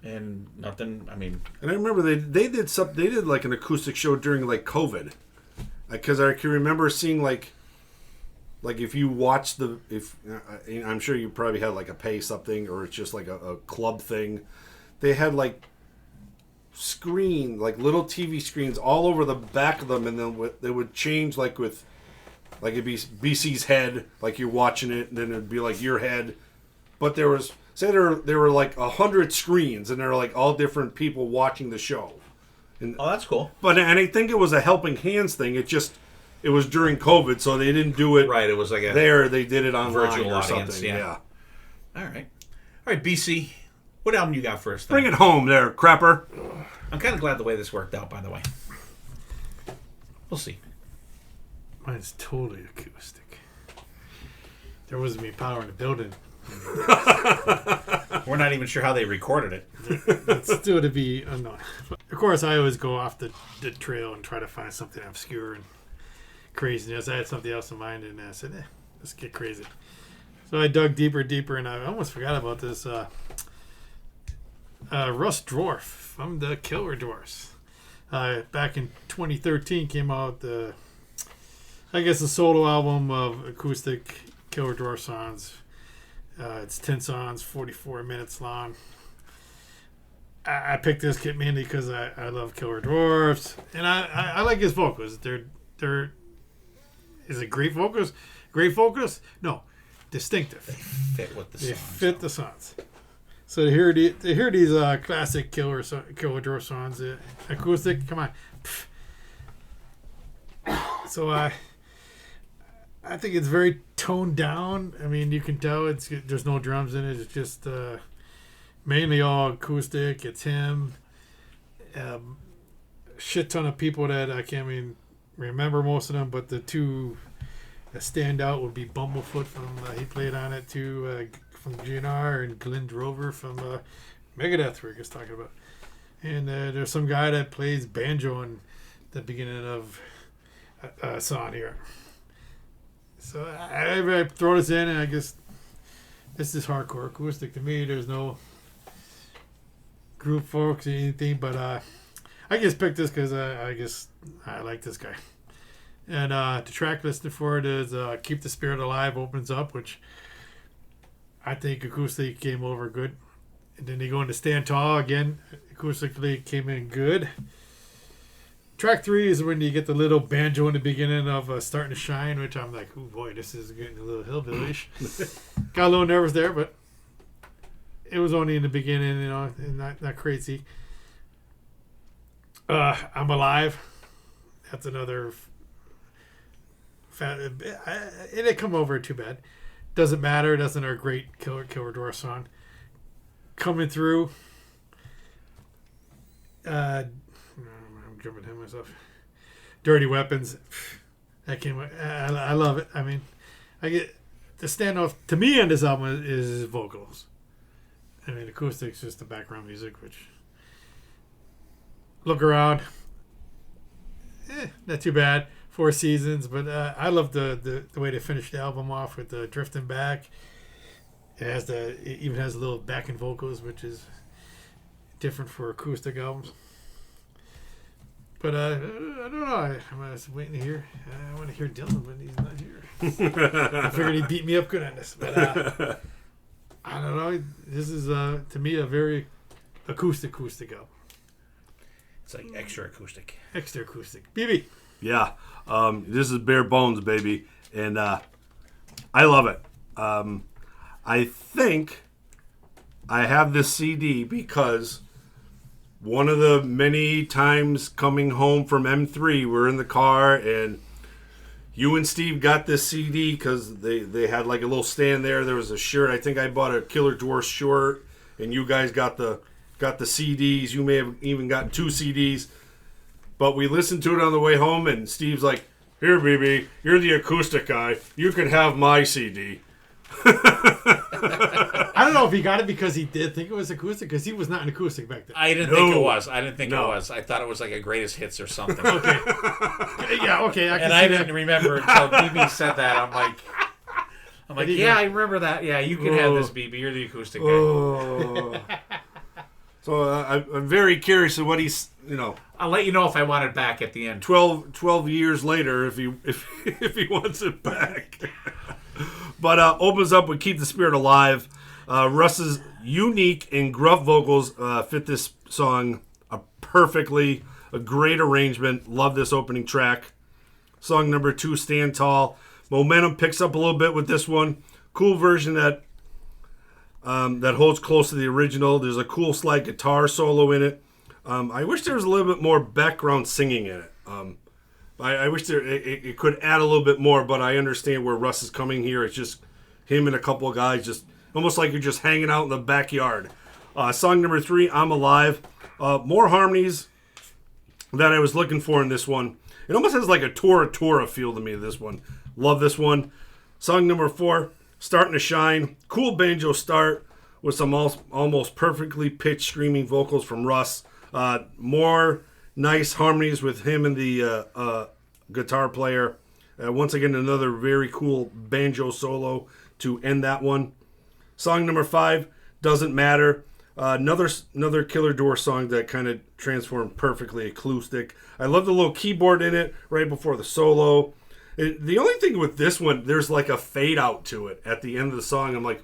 And nothing. I mean, and I remember they did something. They did like an acoustic show during like COVID, because I can remember seeing like if you watch I'm sure you probably had like a pay something or it's just like a club thing. They had like little TV screens all over the back of them, and then they would change like it'd be BC's head, like you're watching it, and then it'd be like your head. But there were like 100 screens, and there were like all different people watching the show. And, that's cool. And I think it was a helping hands thing. It was during COVID, so they didn't do it right. It was like they did it online virtual or audience, something. Yeah. All right, BC. What album you got first? Bring it home, there, crapper. I'm kind of glad the way this worked out. By the way, we'll see. Mine's totally acoustic. There wasn't any power in the building. We're not even sure how they recorded it. It's still to be unknown. Of course, I always go off the trail and try to find something obscure and craziness. I had something else in mind, and I said, let's get crazy. So I dug deeper, and I almost forgot about this. Russ Dwarf from the Killer Dwarfs. Back in 2013 came out the solo album of acoustic Killer Dwarf songs. It's 10 songs, 44 minutes long. I picked this kit mainly because I love Killer Dwarfs, and I like his vocals. They're is it great vocals? Great vocals? No, distinctive. They fit with the songs. They fit the songs. So to hear these classic Killer Dwarf songs, acoustic, come on. So I think it's very toned down. I mean, you can tell there's no drums in it. It's just mainly all acoustic. It's him. Shit ton of people that I can't even remember most of them, but the two that stand out would be Bumblefoot he played on it too, from GNR, and Glenn Drover from Megadeth, we were just talking about. And there's some guy that plays banjo in the beginning of a song here. So I throw this in, and I guess this is hardcore acoustic to me. There's no group folks or anything, but I just picked this because I guess I like this guy. And the track listed for it is Keep the Spirit Alive opens up, which I think acoustically came over good. And then they go into Stand Tall again. Acoustically came in good. Track 3 is when you get the little banjo in the beginning of Starting to Shine, which I'm like, oh boy, this is getting a little hillbilly-ish. Got a little nervous there, but it was only in the beginning, and not crazy. I'm Alive. That's another... it didn't come over too bad. Doesn't matter. That's another great Killer Dwarf song. Coming Through. I'm jumping ahead of myself. Dirty Weapons. I love it. I mean, I get the standoff to me on this album is his vocals. I mean, acoustic's just the background music, which Look Around. Not too bad. 4 Seasons, but I love the way they finished the album off with the Drifting Back. It even has a little backing vocals, which is different for acoustic albums. But I don't know. I'm just waiting to hear. I want to hear Dylan, but he's not here. I figured he'd beat me up good on this, but I don't know. This is to me a very acoustic album. It's like extra acoustic. Extra acoustic. BB. Yeah, this is bare bones, baby, and I love it. I think I have this CD because one of the many times coming home from M3, we're in the car, and you and Steve got this CD because they had like a little stand there. There was a shirt. I think I bought a Killer Dwarf shirt, and you guys got the CDs. You may have even gotten 2 CDs. But we listened to it on the way home, and Steve's like, "Here, BB, you're the acoustic guy. You can have my CD." I don't know if he got it because he did think it was acoustic, because he was not an acoustic back then. I didn't think it was. It was. I thought it was like a greatest hits or something. Okay. Yeah, okay. I didn't remember until BB said that. I'm like, I'm like, yeah, I remember that. Yeah, you can have this, BB. You're the acoustic guy. So I'm very curious of what he's, I'll let you know if I want it back at the end. 12 years later if he wants it back. But opens up with Keep the Spirit Alive. Russ's unique and gruff vocals fit this song perfectly. A great arrangement. Love this opening track. Song number 2, Stand Tall. Momentum picks up a little bit with this one. Cool version that holds close to the original. There's a cool slide guitar solo in it. I wish there was a little bit more background singing in it. I wish it could add a little bit more, but I understand where Russ is coming here. It's just him and a couple of guys, just almost like you're just hanging out in the backyard. Song number 3, I'm Alive. More harmonies that I was looking for in this one. It almost has like a Tora feel to me, this one. Love this one. Song number 4, Starting to Shine. Cool banjo start with some almost perfectly pitched screaming vocals from Russ. More nice harmonies with him and the guitar player. Once again, another very cool banjo solo to end that one. Song number 5, Doesn't Matter. Another Killer Door song that kind of transformed perfectly acoustic. I love the little keyboard in it right before the solo. The only thing with this one, there's like a fade out to it at the end of the song. I'm like,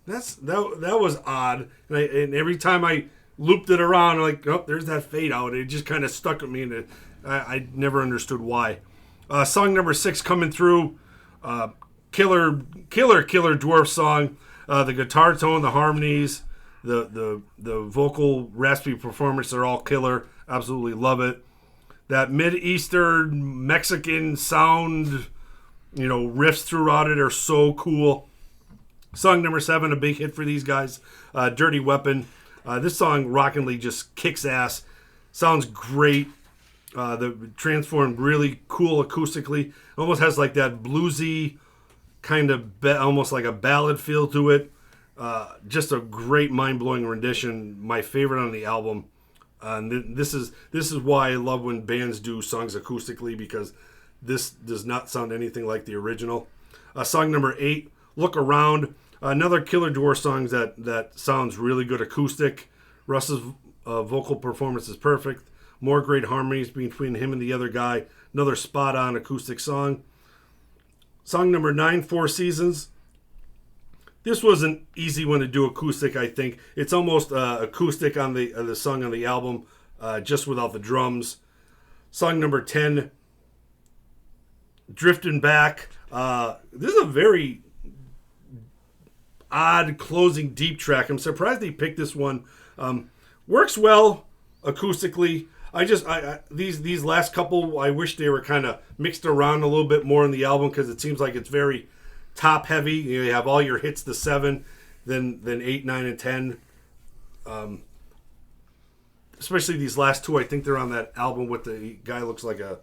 that was odd. And every time I looped it around, I'm like, oh, there's that fade out. It just kind of stuck with me, and I never understood why. Song number 6 coming through, Killer Dwarf song. The guitar tone, the harmonies, the vocal raspy performance are all killer. Absolutely love it. That Mid-Eastern Mexican sound, riffs throughout it are so cool. Song number 7, a big hit for these guys, Dirty Weapon. This song rockingly just kicks ass. Sounds great. The transformed really cool acoustically. Almost has like that bluesy kind of almost like a ballad feel to it. Just a great mind-blowing rendition. My favorite on the album. And this is why I love when bands do songs acoustically, because this does not sound anything like the original. Song number 8, Look Around. Another Killer Door song that sounds really good acoustic. Russ's vocal performance is perfect. More great harmonies between him and the other guy. Another spot-on acoustic song. Song number 9, Four Seasons. This was an easy one to do acoustic, I think. It's almost acoustic on the song on the album, just without the drums. Song number 10, Drifting Back. This is a very odd closing deep track. I'm surprised they picked this one. Works well acoustically. These last couple, I wish they were kind of mixed around a little bit more in the album, because it seems like it's very top heavy. You have all your hits to 7, then 8, 9, and 10. Especially these last 2, I think they're on that album with the guy looks like a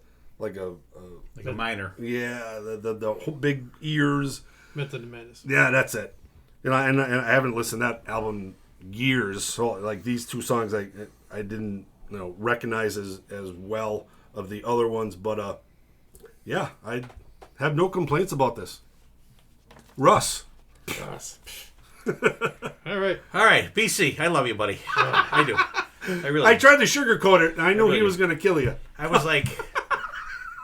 miner. Yeah, the whole big ears. Method of Madness. Yeah, that's it. And I haven't listened to that album years. So like these 2 songs, I didn't recognize as well of the other ones. But yeah, I have no complaints about this. Russ. All right, BC, I love you, buddy. I do. I tried to sugarcoat it, and I knew he was going to kill you. I was like,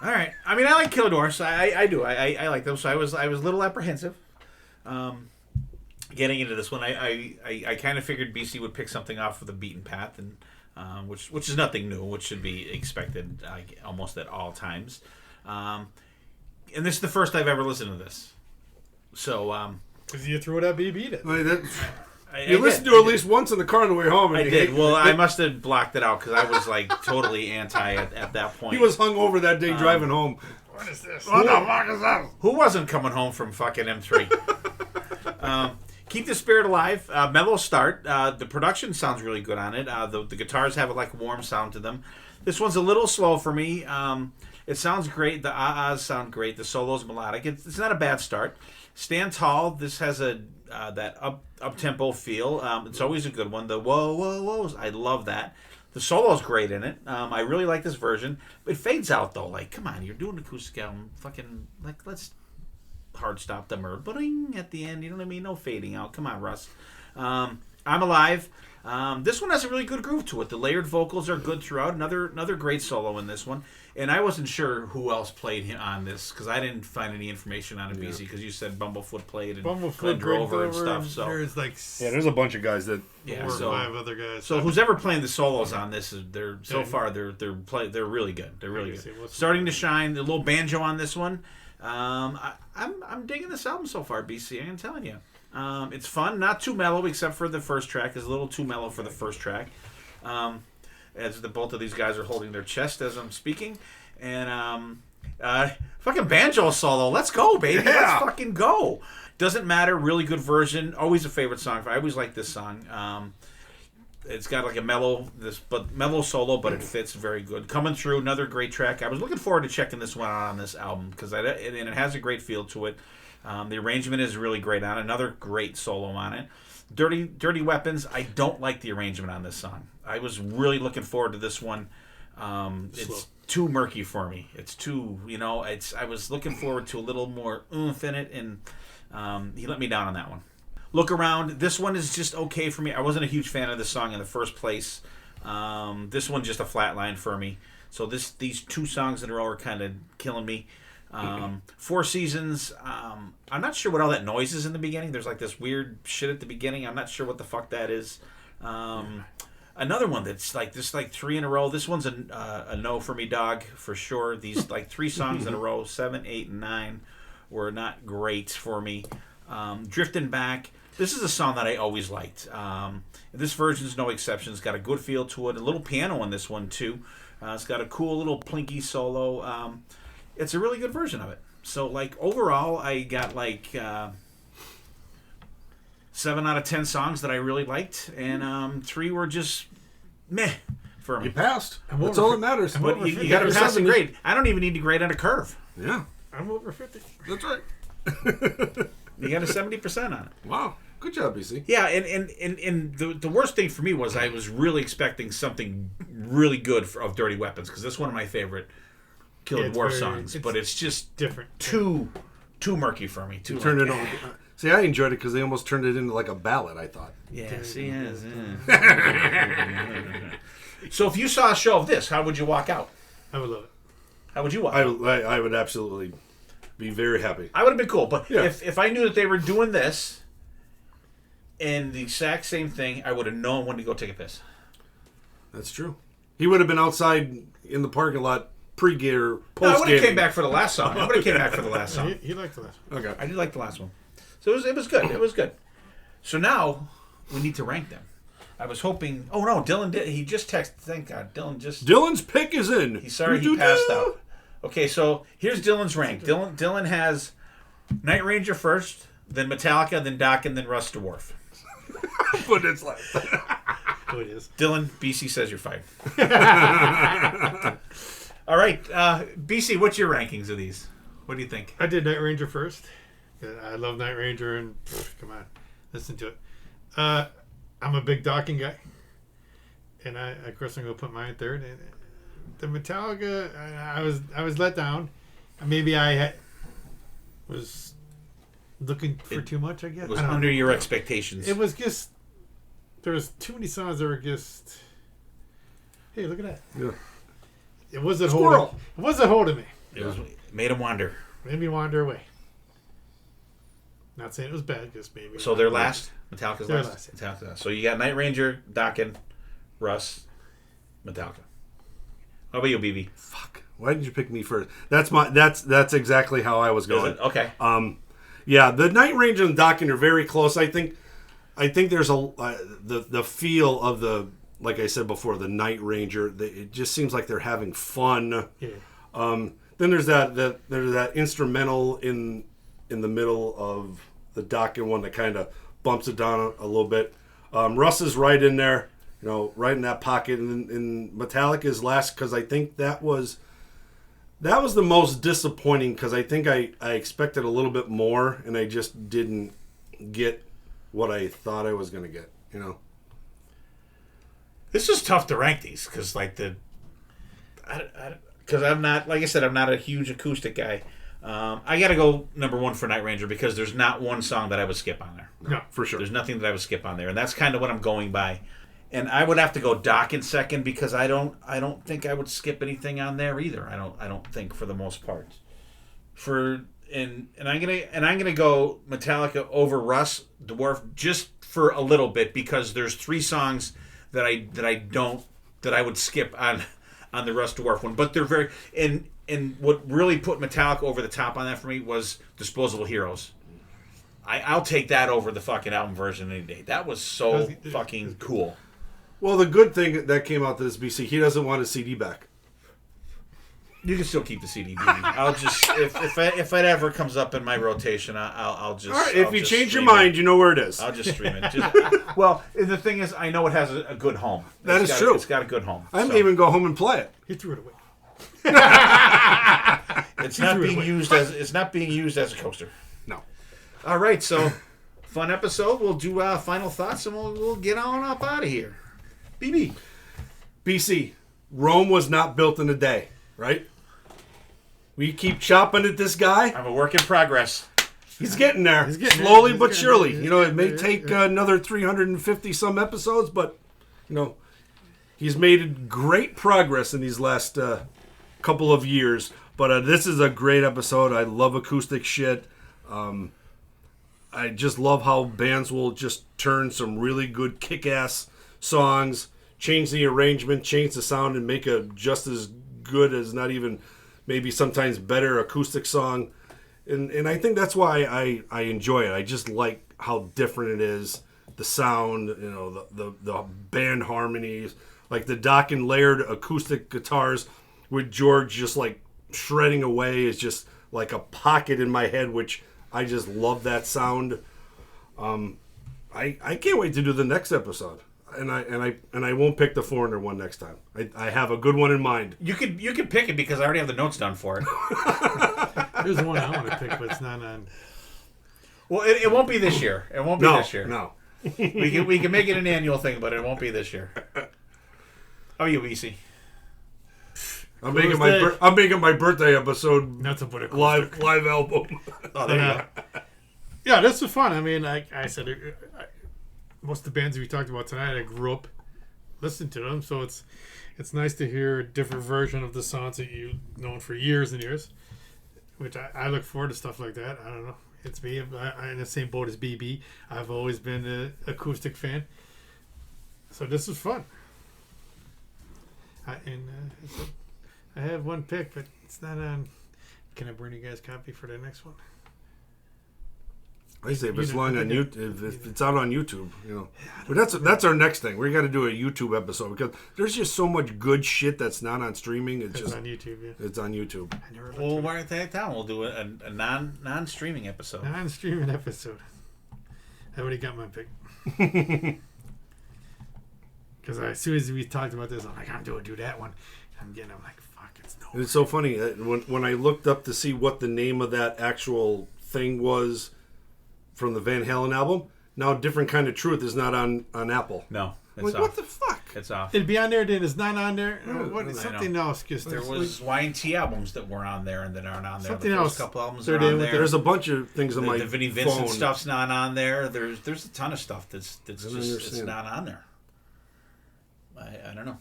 all right. I mean, I like Killer Doors. I do. I like them. So I was a little apprehensive getting into this one. I kind of figured BC would pick something off of the beaten path, and which is nothing new, which should be expected almost at all times. And this is the first I've ever listened to this. So, because you threw it at BB. You listened to it at least once in the car on the way home. I did. Well, I must have blocked it out because I was like totally anti at that point. He was hungover that day driving home. What is this? What the fuck is that? Who wasn't coming home from fucking M3? Keep the Spirit Alive. Mellow start. The production sounds really good on it. The guitars have like a warm sound to them. This one's a little slow for me. It sounds great. The ahs sound great. The solo's melodic. It's not a bad start. Stand Tall. This has that up tempo feel. It's always a good one. The whoa whoa whoas. I love that. The solo's great in it. I really like this version. It fades out though. Like, come on, you're doing an acoustic album. Fucking like let's hard stop, the bling at the end. You know what I mean? No fading out. Come on, Russ. I'm Alive. This one has a really good groove to it. The layered vocals are good throughout. Another great solo in this one. And I wasn't sure who else played him on this because I didn't find any information on it, BC, because you said Bumblefoot played and Glenn Drover and stuff. So there's like there's a bunch of guys that 4 or 5 other guys. So who's ever playing the solos on this they're really good. They're really good. Starting to shine. The little banjo on this one. I'm digging this album so far, BC. I'm telling you. It's fun, not too mellow, except for the first track. It's a little too mellow for the first track. As both of these guys are holding their chest as I'm speaking, and fucking banjo solo. Let's go, baby. Yeah. Let's fucking go. Doesn't matter. Really good version. Always a favorite song. I always like this song. It's got like a mellow solo, but it fits very good. Coming through, another great track. I was looking forward to checking this one out on this album because it has a great feel to it. The arrangement is really great on it. Another great solo on it. Dirty Weapons. I don't like the arrangement on this song. I was really looking forward to this one. It's too murky for me. It's too, I was looking forward to a little more oomph in it, and he let me down on that one. Look Around. This one is just okay for me. I wasn't a huge fan of this song in the first place. This one just a flat line for me. So these 2 songs in a row are kind of killing me. Four Seasons. I'm not sure what all that noise is in the beginning. There's like this weird shit at the beginning. I'm not sure what the fuck that is. Another one that's like 3 in a row. This one's a no for me, dog, for sure. These like 3 songs in a row, 7, 8, and 9, were not great for me. Drifting Back. This is a song that I always liked. This version's no exception. It's got a good feel to it. A little piano in this one too. It's got a cool little plinky solo. It's a really good version of it. So, like, overall, I got, 7 out of 10 songs that I really liked, and 3 were just meh for me. You passed. That's all that matters. But you got to pass the grade. I don't even need to grade on a curve. Yeah. I'm over 50. That's right. You got a 70% on it. Wow. Good job, BC. Yeah, and the worst thing for me was I was really expecting something really good of Dirty Weapons, because this is one of my favorite Killer Dwarf songs, but it's just different. Too murky for me. Too turned it on. See, I enjoyed it because they almost turned it into like a ballad, I thought. Yes, yes. So if you saw a show of this, how would you walk out? I would love it. How would you walk out? I would absolutely be very happy. I would have been cool, but yeah. if I knew that they were doing this and the exact same thing, I would have known when to go take a piss. That's true. He would have been outside in the parking lot pre-gear, post-game. No, I would have came back for the last song. He liked the last one. Okay. I did like the last one. So it was good. It was good. So now we need to rank them. I was hoping... Oh, no, Dylan did. He just texted. Thank God. Dylan's pick is in. He's sorry he passed out. Okay, so here's Dylan's rank. Dylan has Night Ranger first, then Metallica, then Dokken, then Russ Dwarf. But it's like... Oh, it is. Dylan, BC says you're fired. All right, BC, what's your rankings of these? What do you think? I did Night Ranger first. I love Night Ranger, and come on, listen to it. I'm a big Dokken guy, and of course I'm gonna put mine third. And the Metallica, I was let down. Maybe I was looking for too much. I guess it was under your expectations. It was just there was too many songs that were just. Hey, look at that! Yeah. It wasn't Squirrel. holding. It wasn't holding me. It made him wander. Made me wander away. Not saying it was bad, just maybe. So they're last. Metallica's They're last. Metallica's last. So you got Night Ranger, Dokken, Russ, Metallica. How about you, BB? Fuck. Why did you pick me first? That's exactly how I was going. Is it? Okay. Yeah, the Night Ranger and Dokken are very close. I think there's the feel of the, like I said before, the Night Ranger. It just seems like they're having fun. Yeah. Then there's that instrumental in the middle of the Dokken one that kind of bumps it down a little bit. Russ is right in there, right in that pocket. And Metallica's last, because I think that was the most disappointing, because I think I expected a little bit more, and I just didn't get what I thought I was going to get, This is tough to rank these, because because I'm not, like I said, I'm not a huge acoustic guy. I got to go number 1 for Night Ranger because there's not one song that I would skip on there. No, for sure. There's nothing that I would skip on there, and that's kind of what I'm going by. And I would have to go Dokken second because I don't think I would skip anything on there either. I don't think for the most part. I'm gonna go Metallica over Russ Dwarf just for a little bit because there's 3 songs that I would skip on the Russ Dwarf one, but they're very and what really put Metallica over the top on that for me was Disposable Heroes. I'll take that over the fucking album version any day. That was so fucking cool. Well, the good thing that came out to this BC, he doesn't want his CD back. You can still keep the CD, baby. I'll just if it ever comes up in my rotation, I'll just. All right, if you change your mind, you know where it is. I'll just stream it. Well, the thing is, I know it has a good home. That is true. It's got a good home. I may even go home and play it. He threw it away. It's not being used as a coaster. No. All right, so fun episode. We'll do final thoughts and we'll get on up out of here. BC, Rome was not built in a day, right? We keep chopping at this guy. I'm a work in progress. He's getting there. He's getting slowly there. but surely. It may take another 350 some episodes, but he's made great progress in these last couple of years. But this is a great episode. I love acoustic shit. I just love how bands will just turn some really good kick-ass songs, change the arrangement, change the sound, and make a just as good as not even maybe sometimes better acoustic song. And I think that's why I enjoy it. I just like how different it is. The sound, the band harmonies, like the Dokken layered acoustic guitars with George just like shredding away is just like a pocket in my head, which I just love that sound. I can't wait to do the next episode. And I won't pick the Foreigner one next time. I have a good one in mind. You could pick it because I already have the notes done for it. There's one I want to pick, but it's not on. Well, it won't be this year. It won't be this year. No. We can make it an annual thing, but it won't be this year. How are you, BC? I'm making my birthday episode Not to put it live album. Oh, there you go. Yeah, this was fun. I mean, I said, most of the bands we talked about tonight, I grew up listening to them, so it's nice to hear a different version of the songs that you've known for years and years. Which I look forward to stuff like that. I don't know. It's me. I'm in the same boat as BB. I've always been an acoustic fan, so this was fun. I have one pick, but it's not on. Can I bring you guys a copy for the next one? I say if it's long on YouTube, if it's out on YouTube, But that's our next thing. We got to do a YouTube episode because there's just so much good shit that's not on streaming. It's just on YouTube. Yeah, it's on YouTube. We'll write that down. We'll do a non-streaming episode. Non-streaming episode. I already got my pick. Because as soon as we talked about this, I'm like, I'm going to do that one. I'm like, fuck, it's no. And it's so funny when I looked up to see what the name of that actual thing was from the Van Halen album. Now, Different Kind of Truth is not on Apple. No, it's like, off. what the fuck? It's off. It'd be on there, then it's not on there. What? I Something know. else. Cause There was Y&T albums that were on there and that aren't on there. Something the first else. couple albums They're are on in with there. There's a bunch of things on my the Vinnie Vincent phone. stuff's not on there. There's a ton of stuff that's just understand. it's not on there. I don't know.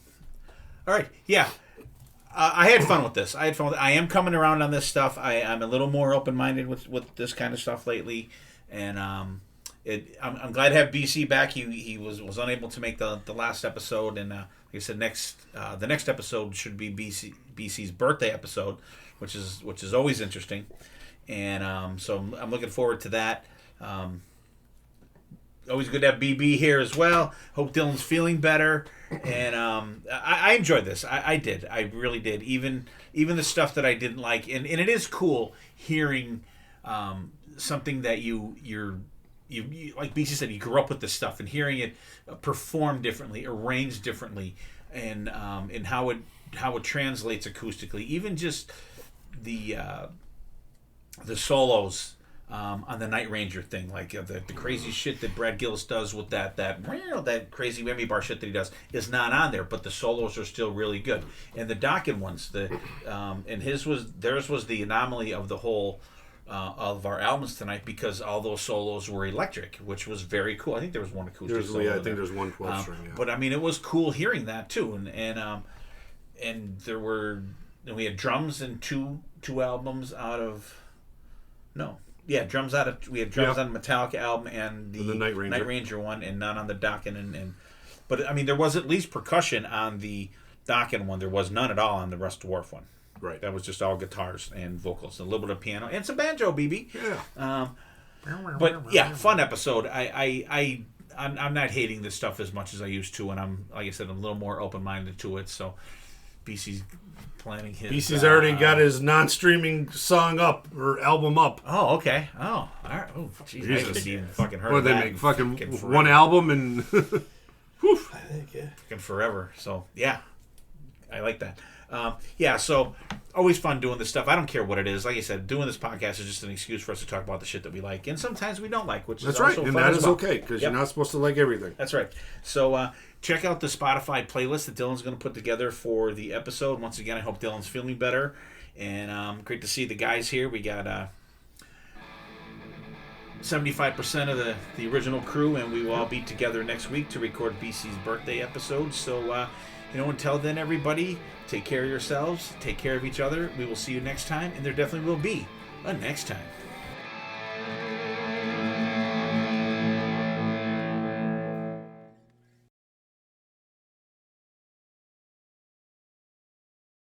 All right, yeah. I had fun with this. I am coming around on this stuff. I'm a little more open-minded with this kind of stuff lately, and I'm glad to have BC back. He was unable to make the last episode, and like I said, the next episode should be BC's birthday episode, which is always interesting, and so I'm looking forward to that. Always good to have BB here as well. Hope Dylan's feeling better. And I enjoyed this. I did. I really did. Even the stuff that I didn't like. And it is cool hearing something that you like BC said, you grew up with this stuff and hearing it performed differently, arranged differently, and how it translates acoustically. Even just the solos on the Night Ranger thing, like the crazy shit that Brad Gillis does with that crazy whammy bar shit that he does is not on there, but the solos are still really good. And the Dokken ones, and theirs was the anomaly of the whole of our albums tonight, because all those solos were electric, which was very cool. I think there was one acoustic solo. I think there's one 12 string. Yeah. But I mean, it was cool hearing that too, and we had drums in two albums out of no. Yeah, drums we had drums on the Metallica album and the Night Ranger one, and none on the Dokken. But I mean, there was at least percussion on the Dokken one. There was none at all on the Russ Dwarf one. Right. That was just all guitars and vocals, and a little bit of piano and some banjo, BB. Yeah. But yeah, fun episode. I'm not hating this stuff as much as I used to, and I'm, like I said, I'm a little more open minded to it. So BC's planning his. BC's already got his non-streaming song up or album up. Oh, okay. Oh, all right. Oh, jeez, I haven't even fucking heard Well, of they that. make fucking one album and. Whew. I think, yeah. Fucking forever. So yeah, I like that. Yeah, so always fun doing this stuff. I don't care what it is. Like I said, doing this podcast is just an excuse for us to talk about the shit that we like, and sometimes we don't like, which That's is right, also and fun that as is well. okay, because Yep. you're not supposed to like everything. That's right. So check out the Spotify playlist that Dylan's going to put together for the episode. Once again, I hope Dylan's feeling better, and great to see the guys here. We got 75% of the original crew, and we will all be together next week to record BC's birthday episode. So, until then, everybody, take care of yourselves, take care of each other. We will see you next time, and there definitely will be a next time.